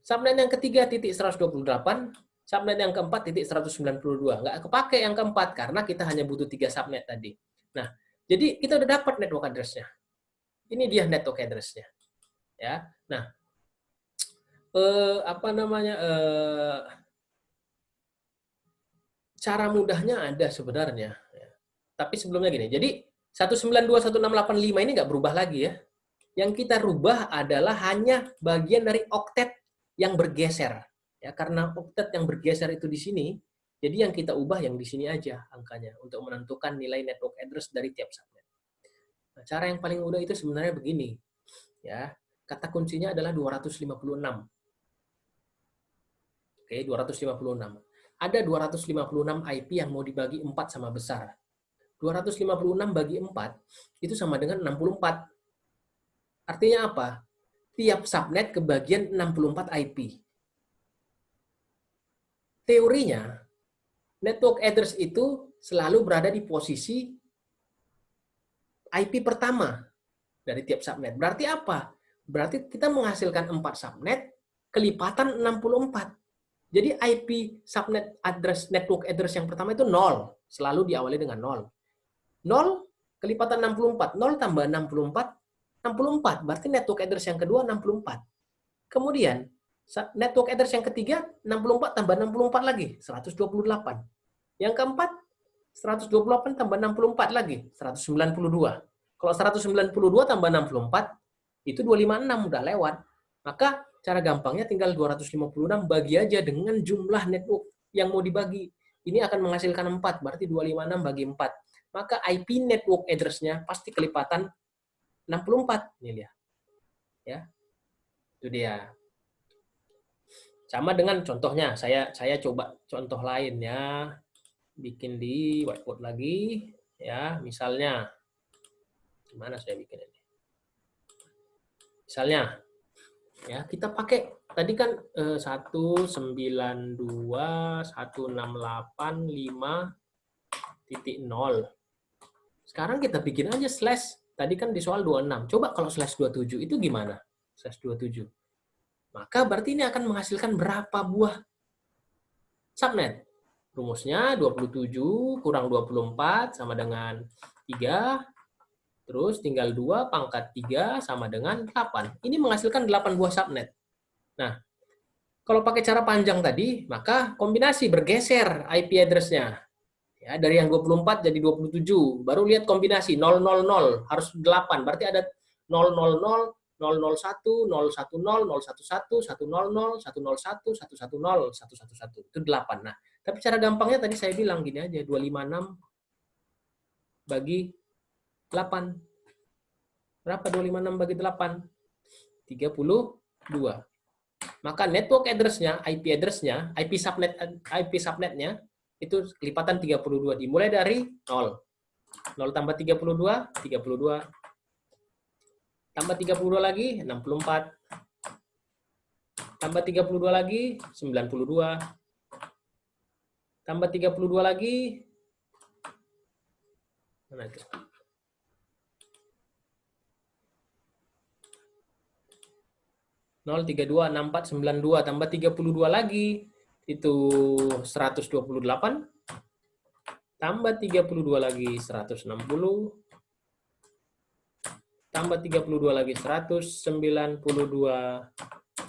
Subnet yang ketiga, titik 128. Subnet yang keempat, titik 192. Nggak kepake yang keempat, karena kita hanya butuh 3 subnet tadi. Nah, jadi kita udah dapat network address-nya. Ini dia network address-nya. Ya. Nah, cara mudahnya ada sebenarnya. Tapi sebelumnya gini, jadi 192.1685 ini nggak berubah lagi ya. Yang kita rubah adalah hanya bagian dari oktet yang bergeser. Ya, karena oktet yang bergeser itu di sini, jadi yang kita ubah yang di sini aja angkanya untuk menentukan nilai network address dari tiap subnet. Nah, cara yang paling mudah itu sebenarnya begini. Ya, kata kuncinya adalah 256. Oke, 256. Ada 256 IP yang mau dibagi 4 sama besar. 256 bagi 4 itu sama dengan 64. Artinya apa? Tiap subnet kebagian 64 IP. Teorinya, network address itu selalu berada di posisi IP pertama dari tiap subnet. Berarti apa? Berarti kita menghasilkan 4 subnet kelipatan 64. Jadi IP subnet address network address yang pertama itu 0, selalu diawali dengan 0. 0 kelipatan 64, 0 tambah 64, 64. Berarti network address yang kedua 64. Kemudian network address yang ketiga 64 tambah 64 lagi, 128. Yang keempat 128 tambah 64 lagi, 192. Kalau 192 tambah 64 itu 256 udah lewat. Maka cara gampangnya tinggal 256 bagi aja dengan jumlah network yang mau dibagi. Ini akan menghasilkan 4, berarti 256 bagi 4. Maka IP network address-nya pasti kelipatan 64. Ini lihat. Ya. Itu dia. Sama dengan contohnya, saya coba contoh lain ya. Bikin di whiteboard lagi. Ya, misalnya. Gimana saya bikin ini? Misalnya, ya kita pakai tadi kan 192.168.5.0. Sekarang kita bikin aja slash. Tadi kan di soal 26. Coba kalau slash 27 itu gimana? Slash 27. Maka berarti ini akan menghasilkan berapa buah subnet? Rumusnya 27 kurang 24 sama dengan 3. Terus tinggal 2 pangkat 3 sama dengan 8. Ini menghasilkan 8 buah subnet. Nah, Kalau pakai cara panjang tadi, maka kombinasi bergeser IP address-nya. Ya, dari yang 24 jadi 27. Baru lihat kombinasi 000 harus 8. Berarti ada 000, 001, 010, 011, 100, 101, 110, 111. Itu 8. Nah, tapi cara gampangnya tadi saya bilang gini aja, 256 bagi 8. Berapa 256 bagi 8? 32. Maka network address-nya, IP address-nya, IP subnet-nya itu lipatan 32. Dimulai dari 0. 0 tambah 32, 32. Tambah 32 lagi, 64. Tambah 32 lagi, 92. Tambah 32 lagi, mana itu? 0326492 tambah 32 lagi itu 128, tambah 32 lagi 160, tambah 32 lagi 192,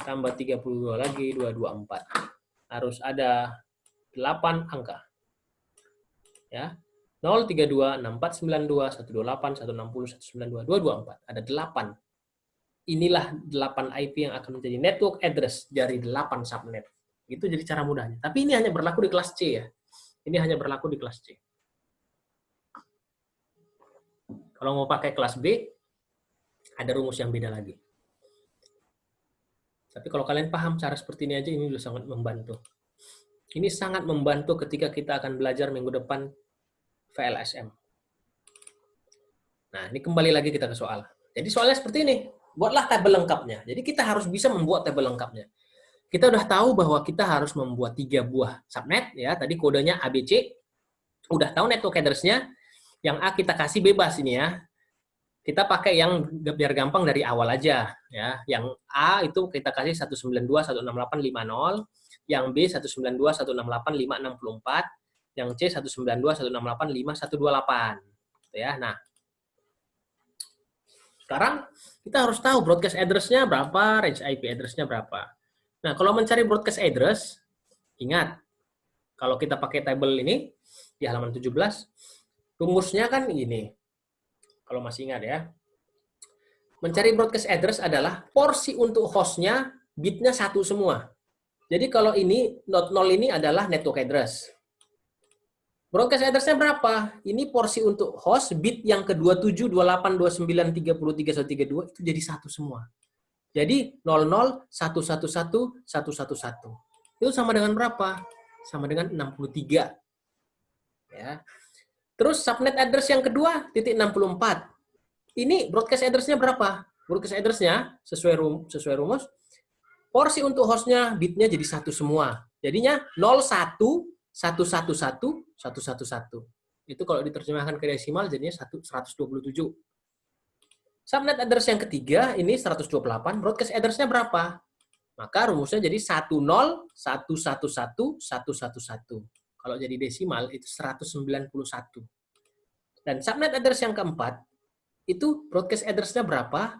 tambah 32 lagi 224. Harus ada 8 angka. Ya. 0326492 128 160 192 224. Ada 8. Inilah 8 IP yang akan menjadi network address dari 8 subnet. Itu jadi cara mudahnya. Tapi ini hanya berlaku di kelas C ya. Ini hanya berlaku di kelas C. Kalau mau pakai kelas B, ada rumus yang beda lagi. Tapi kalau kalian paham cara seperti ini aja, ini sudah sangat membantu. Ini sangat membantu ketika kita akan belajar minggu depan VLSM. Nah, ini kembali lagi kita ke soal. Jadi soalnya seperti ini. Buatlah tabel lengkapnya. Jadi kita harus bisa membuat tabel lengkapnya. Kita udah tahu bahwa kita harus membuat 3 buah subnet, ya. Tadi kodenya ABC. Udah tahu network address-nya. Yang A kita kasih bebas ini ya. Kita pakai yang biar gampang dari awal aja, ya. Yang A itu kita kasih 192.168.50, yang B 192.168.564, yang C 192.168.5128. Gitu ya. Nah, sekarang kita harus tahu broadcast address-nya berapa, range IP address-nya berapa. Nah, kalau mencari broadcast address, ingat, kalau kita pakai tabel ini, di halaman 17, rumusnya kan ini. Kalau masih ingat ya. Mencari broadcast address adalah porsi untuk host-nya, bit-nya 1 semua. Jadi kalau ini, not 0 ini adalah network address. Broadcast address-nya berapa? Ini porsi untuk host, bit yang ke-27, 28, 29, 30, 3132, itu jadi 1 semua. Jadi 00, 111, 111. Itu sama dengan berapa? Sama dengan 63. Ya. Terus subnet address yang kedua, titik 64. Ini broadcast address-nya berapa? Broadcast address-nya, sesuai rumus, porsi untuk host-nya, bit-nya jadi 1 semua. Jadinya 01, 111, 111. Itu kalau diterjemahkan ke desimal jadinya 127. Subnet address yang ketiga ini 128, broadcast address-nya berapa? Maka rumusnya jadi 10, 111, 111. Kalau jadi desimal itu 191. Dan subnet address yang keempat itu broadcast address-nya berapa?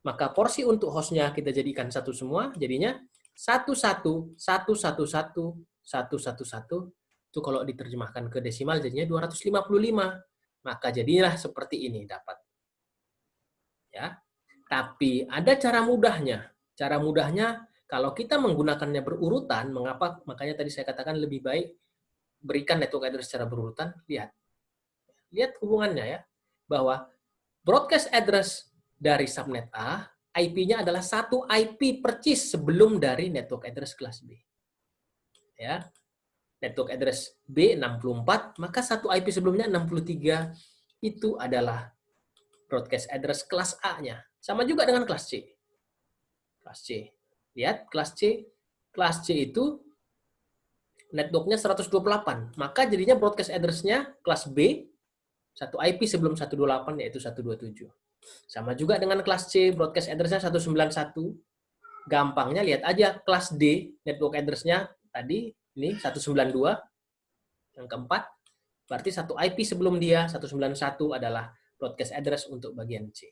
Maka porsi untuk host-nya kita jadikan 1 semua, jadinya 11, 111, 111. Itu kalau diterjemahkan ke desimal jadinya 255. Maka jadilah seperti ini dapat. Ya. Tapi ada cara mudahnya. Cara mudahnya kalau kita menggunakannya berurutan, mengapa? Makanya tadi saya katakan lebih baik berikan network address secara berurutan. Lihat hubungannya ya. Bahwa broadcast address dari subnet A, IP-nya adalah 1 IP percis sebelum dari network address kelas B. Ya. Network address B 64, maka 1 IP sebelumnya 63 itu adalah broadcast address kelas A-nya. Sama juga dengan kelas C. Kelas C. Lihat, kelas C. Kelas C itu networknya 128. Maka jadinya broadcast address-nya kelas B, 1 IP sebelum 128, yaitu 127. Sama juga dengan kelas C, broadcast address-nya 191. Gampangnya lihat aja kelas D, network address-nya tadi, ini 192. Yang keempat, berarti 1 IP sebelum dia, 191 adalah broadcast address untuk bagian C.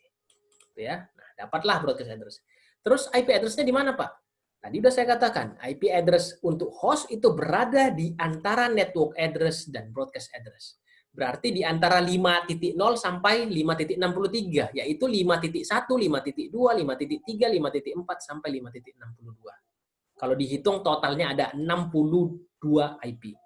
Gitu ya. Nah, dapatlah broadcast address. Terus IP address-nya di mana, Pak? Tadi udah saya katakan, IP address untuk host itu berada di antara network address dan broadcast address. Berarti di antara 5.0 sampai 5.63, yaitu 5.1, 5.2, 5.3, 5.4, sampai 5.62. Kalau dihitung totalnya ada 62 IP.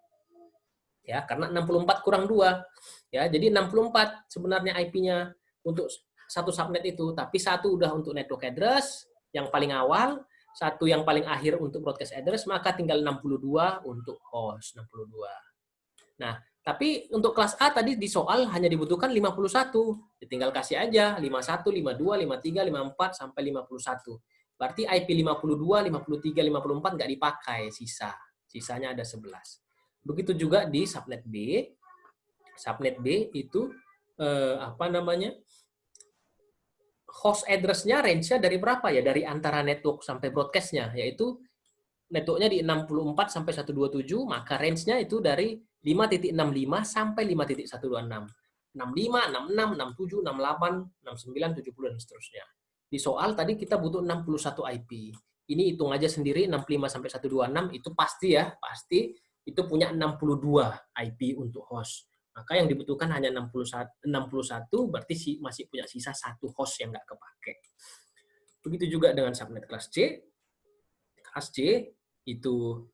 Ya, karena 64 kurang 2. Ya, jadi 64 sebenarnya IP-nya untuk satu subnet itu, tapi satu udah untuk network address yang paling awal, satu yang paling akhir untuk broadcast address, maka tinggal 62 untuk host, 62. Nah, tapi untuk kelas A tadi di soal hanya dibutuhkan 51. Tinggal kasih aja 51, 52, 53, 54 sampai 51. Berarti IP 52, 53, 54 nggak dipakai, sisa. Sisanya ada 11. Begitu juga di subnet B. Subnet B itu host address-nya range-nya dari berapa ya? Dari antara network sampai broadcast-nya, yaitu networknya di 64 sampai 127, maka range-nya itu dari 5.65 sampai 5.126. 65, 66, 67, 68, 69, 70, dan seterusnya. Di soal tadi kita butuh 61 IP. Ini hitung aja sendiri, 65 sampai 126, itu pasti ya, pasti itu punya 62 IP untuk host. Maka yang dibutuhkan hanya 61, berarti masih punya sisa satu host yang nggak kepake. Begitu juga dengan subnet kelas C. Kelas C itu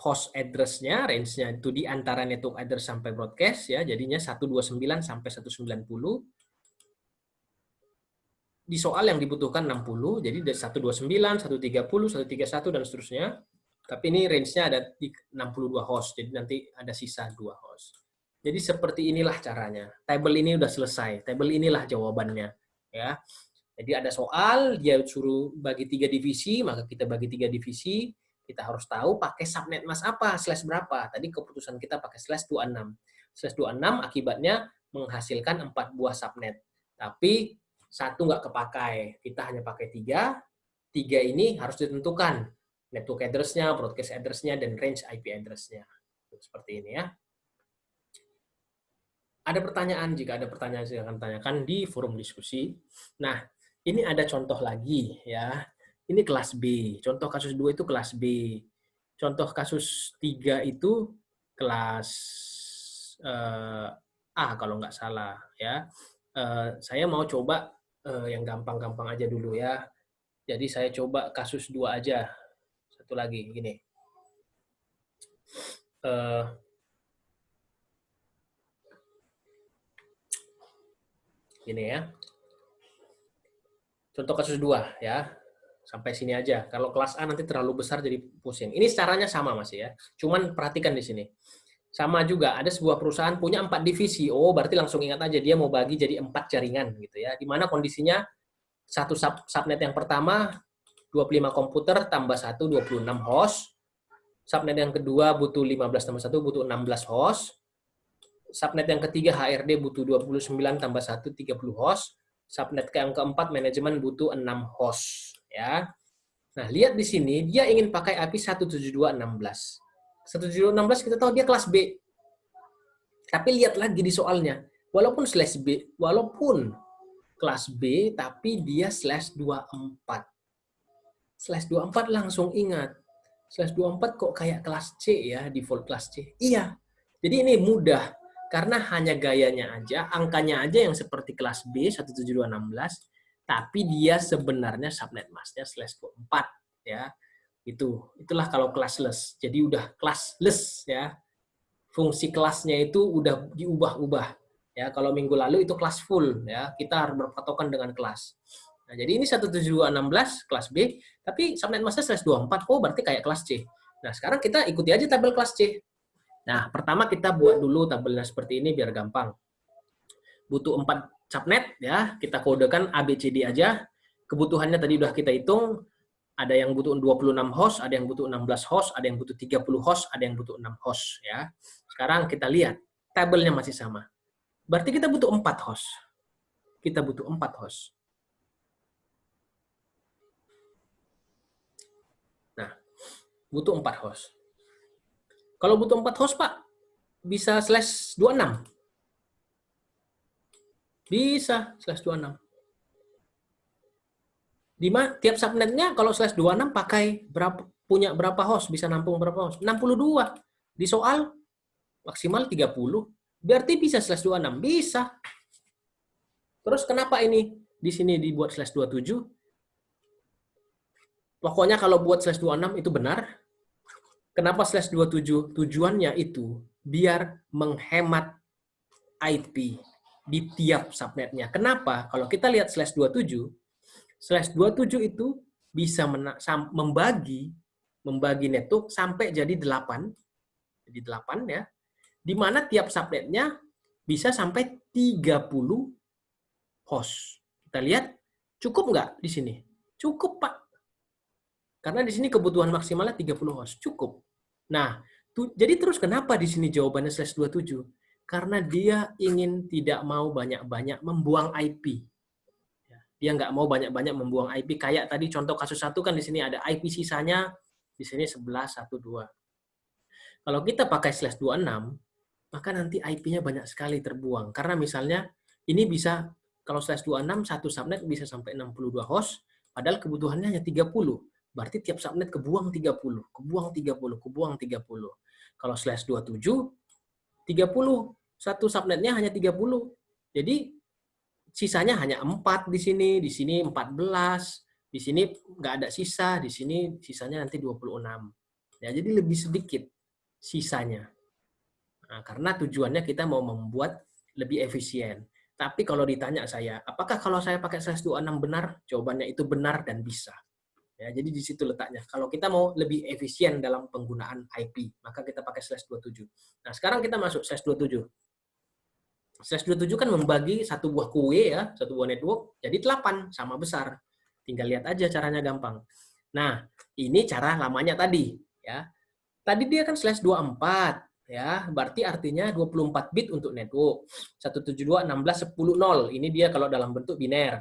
host address-nya, range-nya itu di antara network address sampai broadcast, ya, jadinya 129 sampai 190. Di soal yang dibutuhkan 60, jadi 129, 130, 131, dan seterusnya. Tapi ini range-nya ada di 62 host, jadi nanti ada sisa 2 host. Jadi seperti inilah caranya. Table ini udah selesai, table inilah jawabannya. Ya. Jadi ada soal, dia suruh bagi 3 divisi, maka kita bagi 3 divisi. Kita harus tahu pakai subnet mas apa, slash berapa. Tadi keputusan kita pakai slash 26. Slash 26 akibatnya menghasilkan 4 buah subnet. Tapi satu nggak kepakai. Kita hanya pakai 3. 3 ini harus ditentukan. Network address-nya, broadcast address-nya, dan range IP address-nya. Seperti ini ya. Ada pertanyaan, jika ada pertanyaan silakan tanyakan di forum diskusi. Nah, ini ada contoh lagi ya. Ini kelas B. Contoh kasus 2 itu kelas B. Contoh kasus 3 itu kelas A kalau nggak salah ya. Saya mau coba yang gampang-gampang aja dulu ya. Jadi saya coba kasus 2 aja. Satu lagi gini. Gini ya. Contoh kasus 2 ya. Sampai sini aja. Kalau kelas A nanti terlalu besar jadi pusing. Ini caranya sama Mas ya. Cuman perhatikan di sini. Sama juga, ada sebuah perusahaan punya 4 divisi. Oh, berarti langsung ingat aja dia mau bagi jadi 4 jaringan gitu ya. Di mana kondisinya satu subnet yang pertama 25 komputer tambah 1 26 host. Subnet yang kedua butuh 15 tambah 1 butuh 16 host. Subnet yang ketiga HRD butuh 29 tambah 1 30 host. Subnet yang keempat manajemen butuh 6 host ya. Nah, lihat di sini dia ingin pakai IP 172.16. 172.16 kita tahu dia kelas B. Tapi lihat lagi di soalnya, walaupun slash B, walaupun kelas B, tapi dia slash 24. Slash 24 langsung ingat. Slash 24 kok kayak kelas C ya, default kelas C. Iya. Jadi ini mudah. Karena hanya gayanya aja, angkanya aja yang seperti kelas B, 172.16, tapi dia sebenarnya subnet masknya slash 24. Ya. Itulah kalau classless. Jadi udah classless ya. Fungsi kelasnya itu udah diubah-ubah. Ya, kalau minggu lalu itu kelas full ya. Kita harus berpatokan dengan kelas. Nah, jadi ini 172.16 kelas B, tapi subnet masknya slash 24. Oh, berarti kayak kelas C. Nah, sekarang kita ikuti aja tabel kelas C. Nah, pertama kita buat dulu tabelnya seperti ini biar gampang. Butuh 4 subnet ya, kita kodekan ABCD aja. Kebutuhannya tadi udah kita hitung. Ada yang butuh 26 host, ada yang butuh 16 host, ada yang butuh 30 host, ada yang butuh 6 host ya. Sekarang kita lihat tabelnya masih sama. Berarti kita butuh 4 host. Kita butuh 4 host. Nah, butuh 4 host. Kalau butuh 4 host, Pak, bisa slash 26. Bisa slash 26. Tiap subnetnya kalau /26 pakai punya berapa host, bisa nampung berapa host? 62. Di soal maksimal 30. Berarti bisa /26, bisa. Terus kenapa ini di sini dibuat /27? Pokoknya kalau buat /26 itu benar. Kenapa /27? Tujuannya itu biar menghemat IP di tiap subnetnya. Kenapa? Kalau kita lihat /27 itu bisa membagi network sampai jadi 8. Jadi 8 ya. Di mana tiap subnetnya bisa sampai 30 host. Kita lihat cukup nggak di sini? Cukup, Pak. Karena di sini kebutuhan maksimalnya 30 host. Cukup. Nah, jadi terus kenapa di sini jawabannya /27? Karena dia ingin tidak mau banyak-banyak membuang IP. Dia nggak mau banyak-banyak membuang IP. Kayak tadi contoh kasus 1 kan di sini ada IP sisanya, di sini 11, 1, 2. Kalau kita pakai /26, maka nanti IP-nya banyak sekali terbuang. Karena misalnya ini bisa, kalau /26, satu subnet bisa sampai 62 host, padahal kebutuhannya hanya 30. Berarti tiap subnet kebuang 30, kebuang 30, kebuang 30. Kalau /27, 30. Satu subnetnya hanya 30. Jadi sisanya hanya 4 di sini 14, di sini nggak ada sisa, di sini sisanya nanti 26. Ya, jadi lebih sedikit sisanya. Nah, karena tujuannya kita mau membuat lebih efisien. Tapi kalau ditanya saya, apakah kalau saya pakai /26 benar? Jawabannya itu benar dan bisa. Ya, jadi di situ letaknya. Kalau kita mau lebih efisien dalam penggunaan IP, maka kita pakai /27. Nah, sekarang kita masuk /27. /27 kan membagi satu buah kue ya, satu buah network jadi 8 sama besar. Tinggal lihat aja caranya gampang. Nah, ini cara lamanya tadi ya. Tadi dia kan /24 ya, berarti artinya 24 bit untuk network. 172 16 10 0. Ini dia kalau dalam bentuk biner.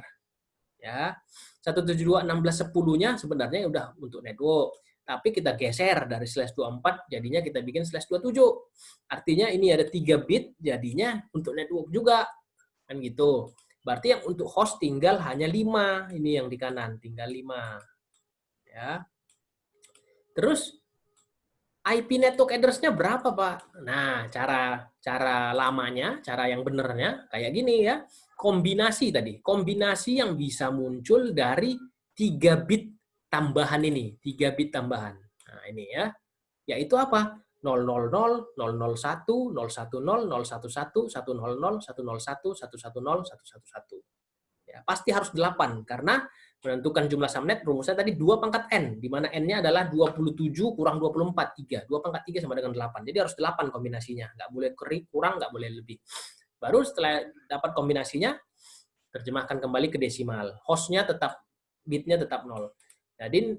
Ya. 172 16 10-nya sebenarnya udah untuk network. Tapi kita geser dari /24 jadinya kita bikin /27. Artinya ini ada 3 bit jadinya untuk network juga. Kan gitu. Berarti yang untuk host tinggal hanya 5. Ini yang di kanan tinggal 5. Ya. Terus IP network address-nya berapa, Pak? Nah, cara lamanya, cara yang benernya kayak gini ya. Kombinasi tadi. Kombinasi yang bisa muncul dari 3 bit tambahan ini. 3 bit tambahan. Nah, ini ya. Yaitu apa? 000, 001, 010, 011, 100, 101, 110, 111. Ya, pasti harus 8 karena menentukan jumlah subnet rumusnya tadi 2 pangkat n, di mana n-nya adalah 27 kurang 24, 3. 2 pangkat 3 sama dengan 8. Jadi harus 8 kombinasinya. Nggak boleh kurang, nggak boleh lebih. Baru setelah dapat kombinasinya, terjemahkan kembali ke desimal. Host-nya tetap, bit-nya tetap 0. Jadi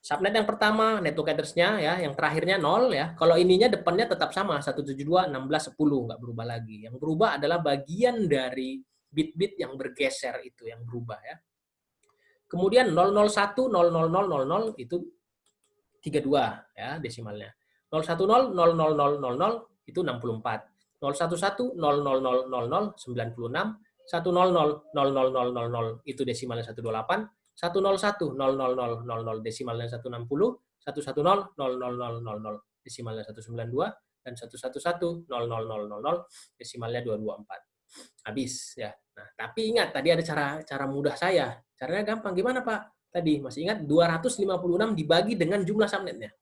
subnet yang pertama, network address-nya ya, yang terakhirnya 0 ya. Kalau ininya depannya tetap sama, 172, 16, 10, nggak berubah lagi. Yang berubah adalah bagian dari bit-bit yang bergeser itu yang berubah ya. Kemudian 001, 000, itu 32 ya desimalnya. 010, 000, itu 64. 011, 000, 96. 100, 000, itu desimalnya 128. 101, 000, desimalnya 160. 110, 000, desimalnya 192. Dan 111, 000, desimalnya 224. Habis ya. Nah, tapi ingat tadi ada cara mudah saya. Caranya gampang. Gimana, Pak? Tadi masih ingat 256 dibagi dengan jumlah subnetnya.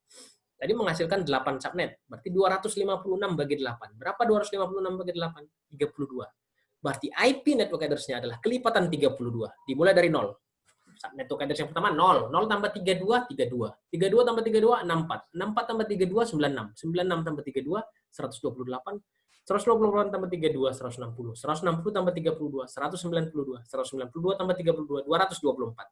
Tadi menghasilkan 8 subnet. Berarti 256 bagi 8. Berapa 256 bagi 8? 32. Berarti IP network address-nya adalah kelipatan 32. Dimulai dari 0. Network address yang pertama 0. 0 tambah 32, 32. 32 tambah 32, 64. 64 tambah 32, 96. 96 tambah 32, 128. 128 tambah 32, 160. 160 tambah 32, 192. 192 tambah 32, 224.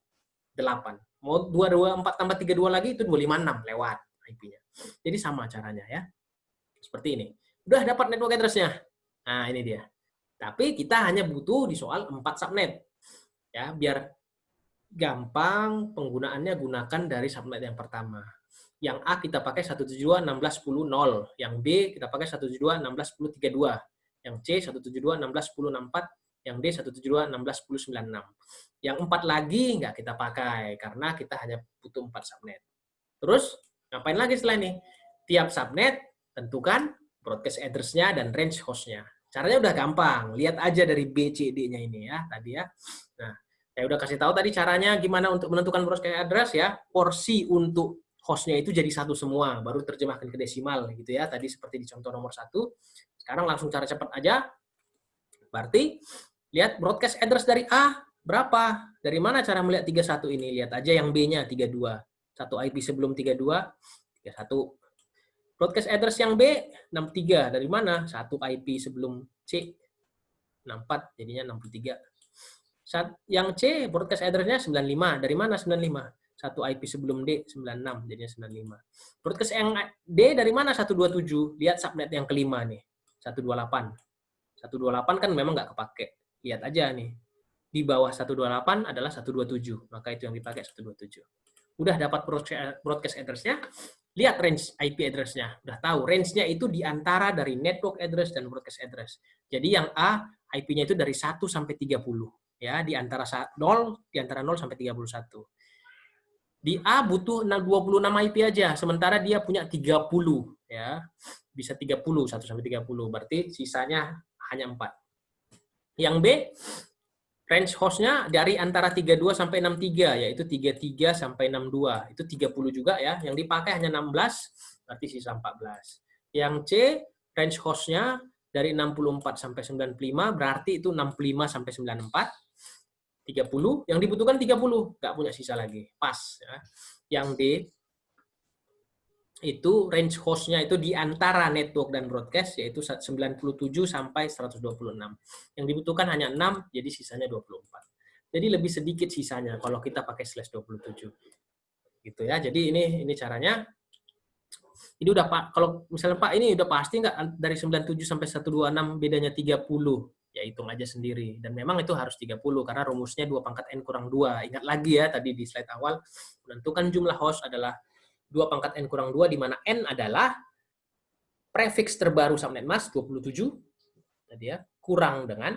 8. Mau 224 tambah 32 lagi, itu 256 lewat IP-nya. Jadi sama caranya ya. Seperti ini. Udah dapat network address-nya. Nah, ini dia. Tapi kita hanya butuh di soal 4 subnet. Ya, biar gampang penggunaannya gunakan dari subnet yang pertama. Yang A kita pakai 172.16.10.0. Yang B kita pakai 172.16.10.32. Yang C 172.16.10.64. Yang D 172, 16, 10, 96. Yang 4 lagi nggak kita pakai karena kita hanya butuh 4 subnet. Terus ngapain lagi setelah ini? Tiap subnet tentukan broadcast address-nya dan range host-nya. Caranya udah gampang. Lihat aja dari B, C, D-nya ini ya tadi ya. Nah, saya udah kasih tahu tadi caranya gimana untuk menentukan broadcast address ya. Porsi untuk host-nya itu jadi satu semua, baru terjemahkan ke desimal gitu ya. Tadi seperti di contoh nomor 1. Sekarang langsung cara cepat aja. Berarti lihat broadcast address dari A berapa? Dari mana cara melihat 31 ini? Lihat aja yang B-nya 32. Satu IP sebelum 32, 31. Broadcast address yang B 63. Dari mana? Satu IP sebelum C 64, jadinya 63. Yang C broadcast address-nya 95. Dari mana 95? Satu IP sebelum D 96, jadinya 95. Broadcast yang D dari mana 127? Lihat subnet yang kelima nih. 128. 128 kan memang nggak kepake. Lihat aja nih. Di bawah 128 adalah 127. Maka itu yang dipakai 127. Udah dapat broadcast address-nya, lihat range IP address-nya. Udah tahu, range-nya itu di antara dari network address dan broadcast address. Jadi yang A, IP-nya itu dari 1 sampai 30. Ya, di antara 0 sampai 31. Di A butuh 26 IP aja, sementara dia punya 30. Ya, bisa 30, 1 sampai 30. Berarti sisanya hanya 4. Yang B, range host-nya dari antara 32 sampai 63, yaitu 33 sampai 62. Itu 30 juga ya. Yang dipakai hanya 16, berarti sisa 14. Yang C, range host-nya dari 64 sampai 95, berarti itu 65 sampai 94. 30. Yang dibutuhkan 30, nggak punya sisa lagi. Pas. Ya. Yang D, itu range host-nya itu di antara network dan broadcast, yaitu 97 sampai 126. Yang dibutuhkan hanya 6, jadi sisanya 24. Jadi lebih sedikit sisanya kalau kita pakai /27. Gitu ya. Jadi ini caranya. Ini udah Pak, kalau misalnya Pak ini udah pasti nggak dari 97 sampai 126 bedanya 30? Ya hitung aja sendiri. Dan memang itu harus 30 karena rumusnya 2 pangkat N kurang 2. Ingat lagi ya tadi di slide awal, menentukan jumlah host adalah 2 pangkat N kurang 2, di mana N adalah prefix terbaru subnet mask 27 tadi ya, kurang dengan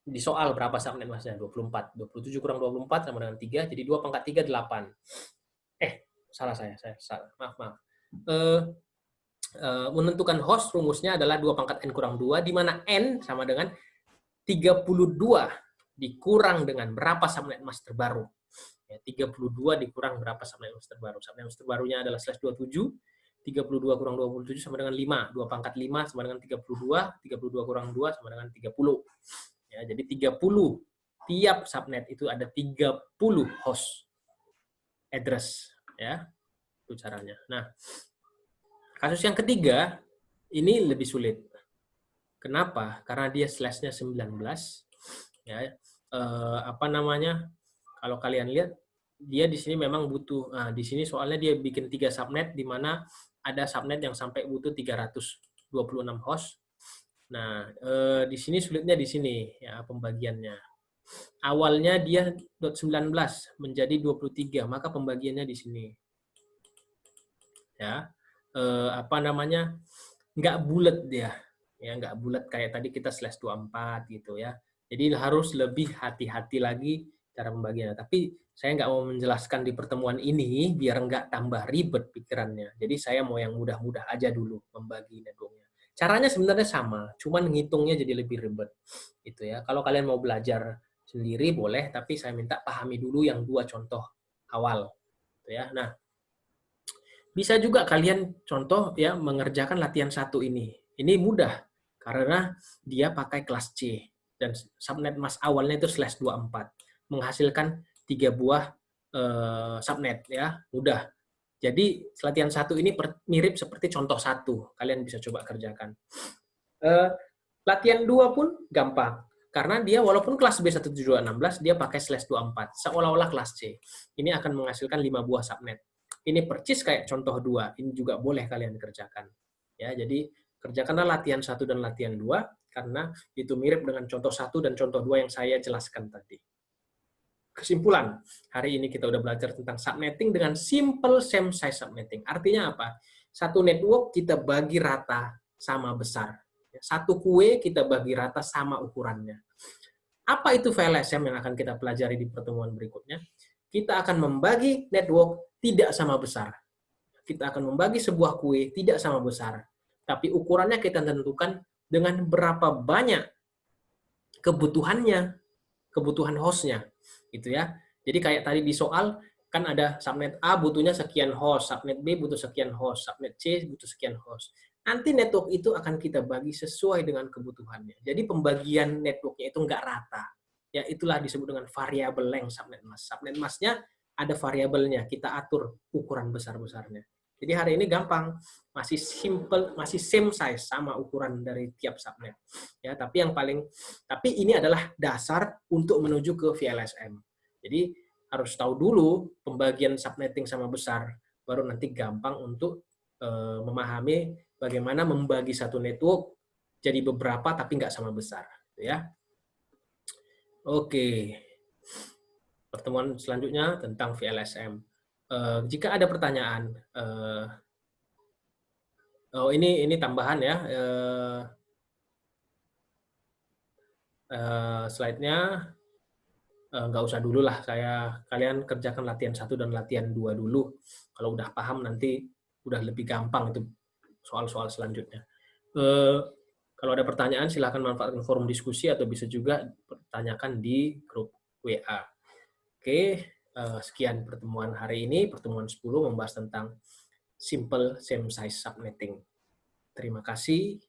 di soal berapa subnet masknya 24. 27 kurang 24 sama dengan 3, jadi 2 pangkat 3 8. Salah saya salah. Maaf. Menentukan host rumusnya adalah 2 pangkat N kurang 2, di mana N sama dengan 32 dikurang dengan berapa subnet mask terbaru. 32 dikurang berapa subnet mask terbaru. Subnet mask terbarunya adalah /27. 32 kurang 27 sama dengan 5. 2 pangkat 5 sama dengan 32. 32 kurang 2 sama dengan 30. Ya, jadi 30. Tiap subnet itu ada 30 host address. Ya, itu caranya. Nah, kasus yang ketiga, ini lebih sulit. Kenapa? Karena dia slash-nya 19. Ya, kalau kalian lihat, dia di sini memang butuh. Nah, di sini soalnya dia bikin 3 subnet, di mana ada subnet yang sampai butuh 326 host. Nah, di sini sulitnya di sini ya pembagiannya. Awalnya dia .19 menjadi 23, maka pembagiannya di sini. Ya, nggak bulat dia. Ya, nggak bulat kayak tadi kita /24 gitu ya. Jadi harus lebih hati-hati lagi cara pembagiannya. Tapi saya nggak mau menjelaskan di pertemuan ini biar nggak tambah ribet pikirannya. Jadi saya mau yang mudah-mudah aja dulu membagi networknya. Caranya sebenarnya sama, cuman ngitungnya jadi lebih ribet. Gitu ya. Kalau kalian mau belajar sendiri boleh, tapi saya minta pahami dulu yang 2 contoh awal. Gitu ya. Nah, bisa juga kalian contoh ya mengerjakan latihan 1 ini. Ini mudah karena dia pakai kelas C dan subnet mask awalnya itu /24. Menghasilkan 3 buah subnet ya, mudah. Jadi latihan 1 ini mirip seperti contoh 1. Kalian bisa coba kerjakan. Latihan 2 pun gampang. Karena dia walaupun kelas B17216 dia pakai /24. Seolah-olah kelas C. Ini akan menghasilkan 5 buah subnet. Ini percis kayak contoh 2. Ini juga boleh kalian kerjakan. Ya, jadi kerjakanlah latihan 1 dan latihan 2 karena itu mirip dengan contoh 1 dan contoh 2 yang saya jelaskan tadi. Kesimpulan, hari ini kita udah belajar tentang subnetting dengan simple same size subnetting. Artinya apa? Satu network kita bagi rata sama besar. Satu kue kita bagi rata sama ukurannya. Apa itu VLSM yang akan kita pelajari di pertemuan berikutnya? Kita akan membagi network tidak sama besar. Kita akan membagi sebuah kue tidak sama besar. Tapi ukurannya kita tentukan dengan berapa banyak kebutuhannya, kebutuhan hostnya. Gitu ya. Jadi kayak tadi di soal, kan ada subnet A butuhnya sekian host, subnet B butuh sekian host, subnet C butuh sekian host. Nanti network itu akan kita bagi sesuai dengan kebutuhannya. Jadi pembagian networknya itu nggak rata. Ya itulah disebut dengan variabel length subnet mask. Subnet masknya ada variabelnya, kita atur ukuran besar-besarnya. Jadi hari ini gampang, masih simple, masih same size, sama ukuran dari tiap subnet. Ya, tapi ini adalah dasar untuk menuju ke VLSM. Jadi harus tahu dulu pembagian subnetting sama besar, baru nanti gampang untuk memahami bagaimana membagi satu network jadi beberapa tapi nggak sama besar, ya. Oke, pertemuan selanjutnya tentang VLSM. Jika ada pertanyaan, oh ini tambahan ya, slide-nya nggak usah dulu lah, kalian kerjakan latihan 1 dan latihan 2 dulu. Kalau udah paham nanti udah lebih gampang itu soal-soal selanjutnya. Kalau ada pertanyaan silahkan manfaatkan forum diskusi atau bisa juga pertanyakan di grup WA. Oke, sekian pertemuan hari ini, pertemuan 10 membahas tentang simple same size subnetting. Terima kasih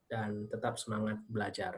dan tetap semangat belajar.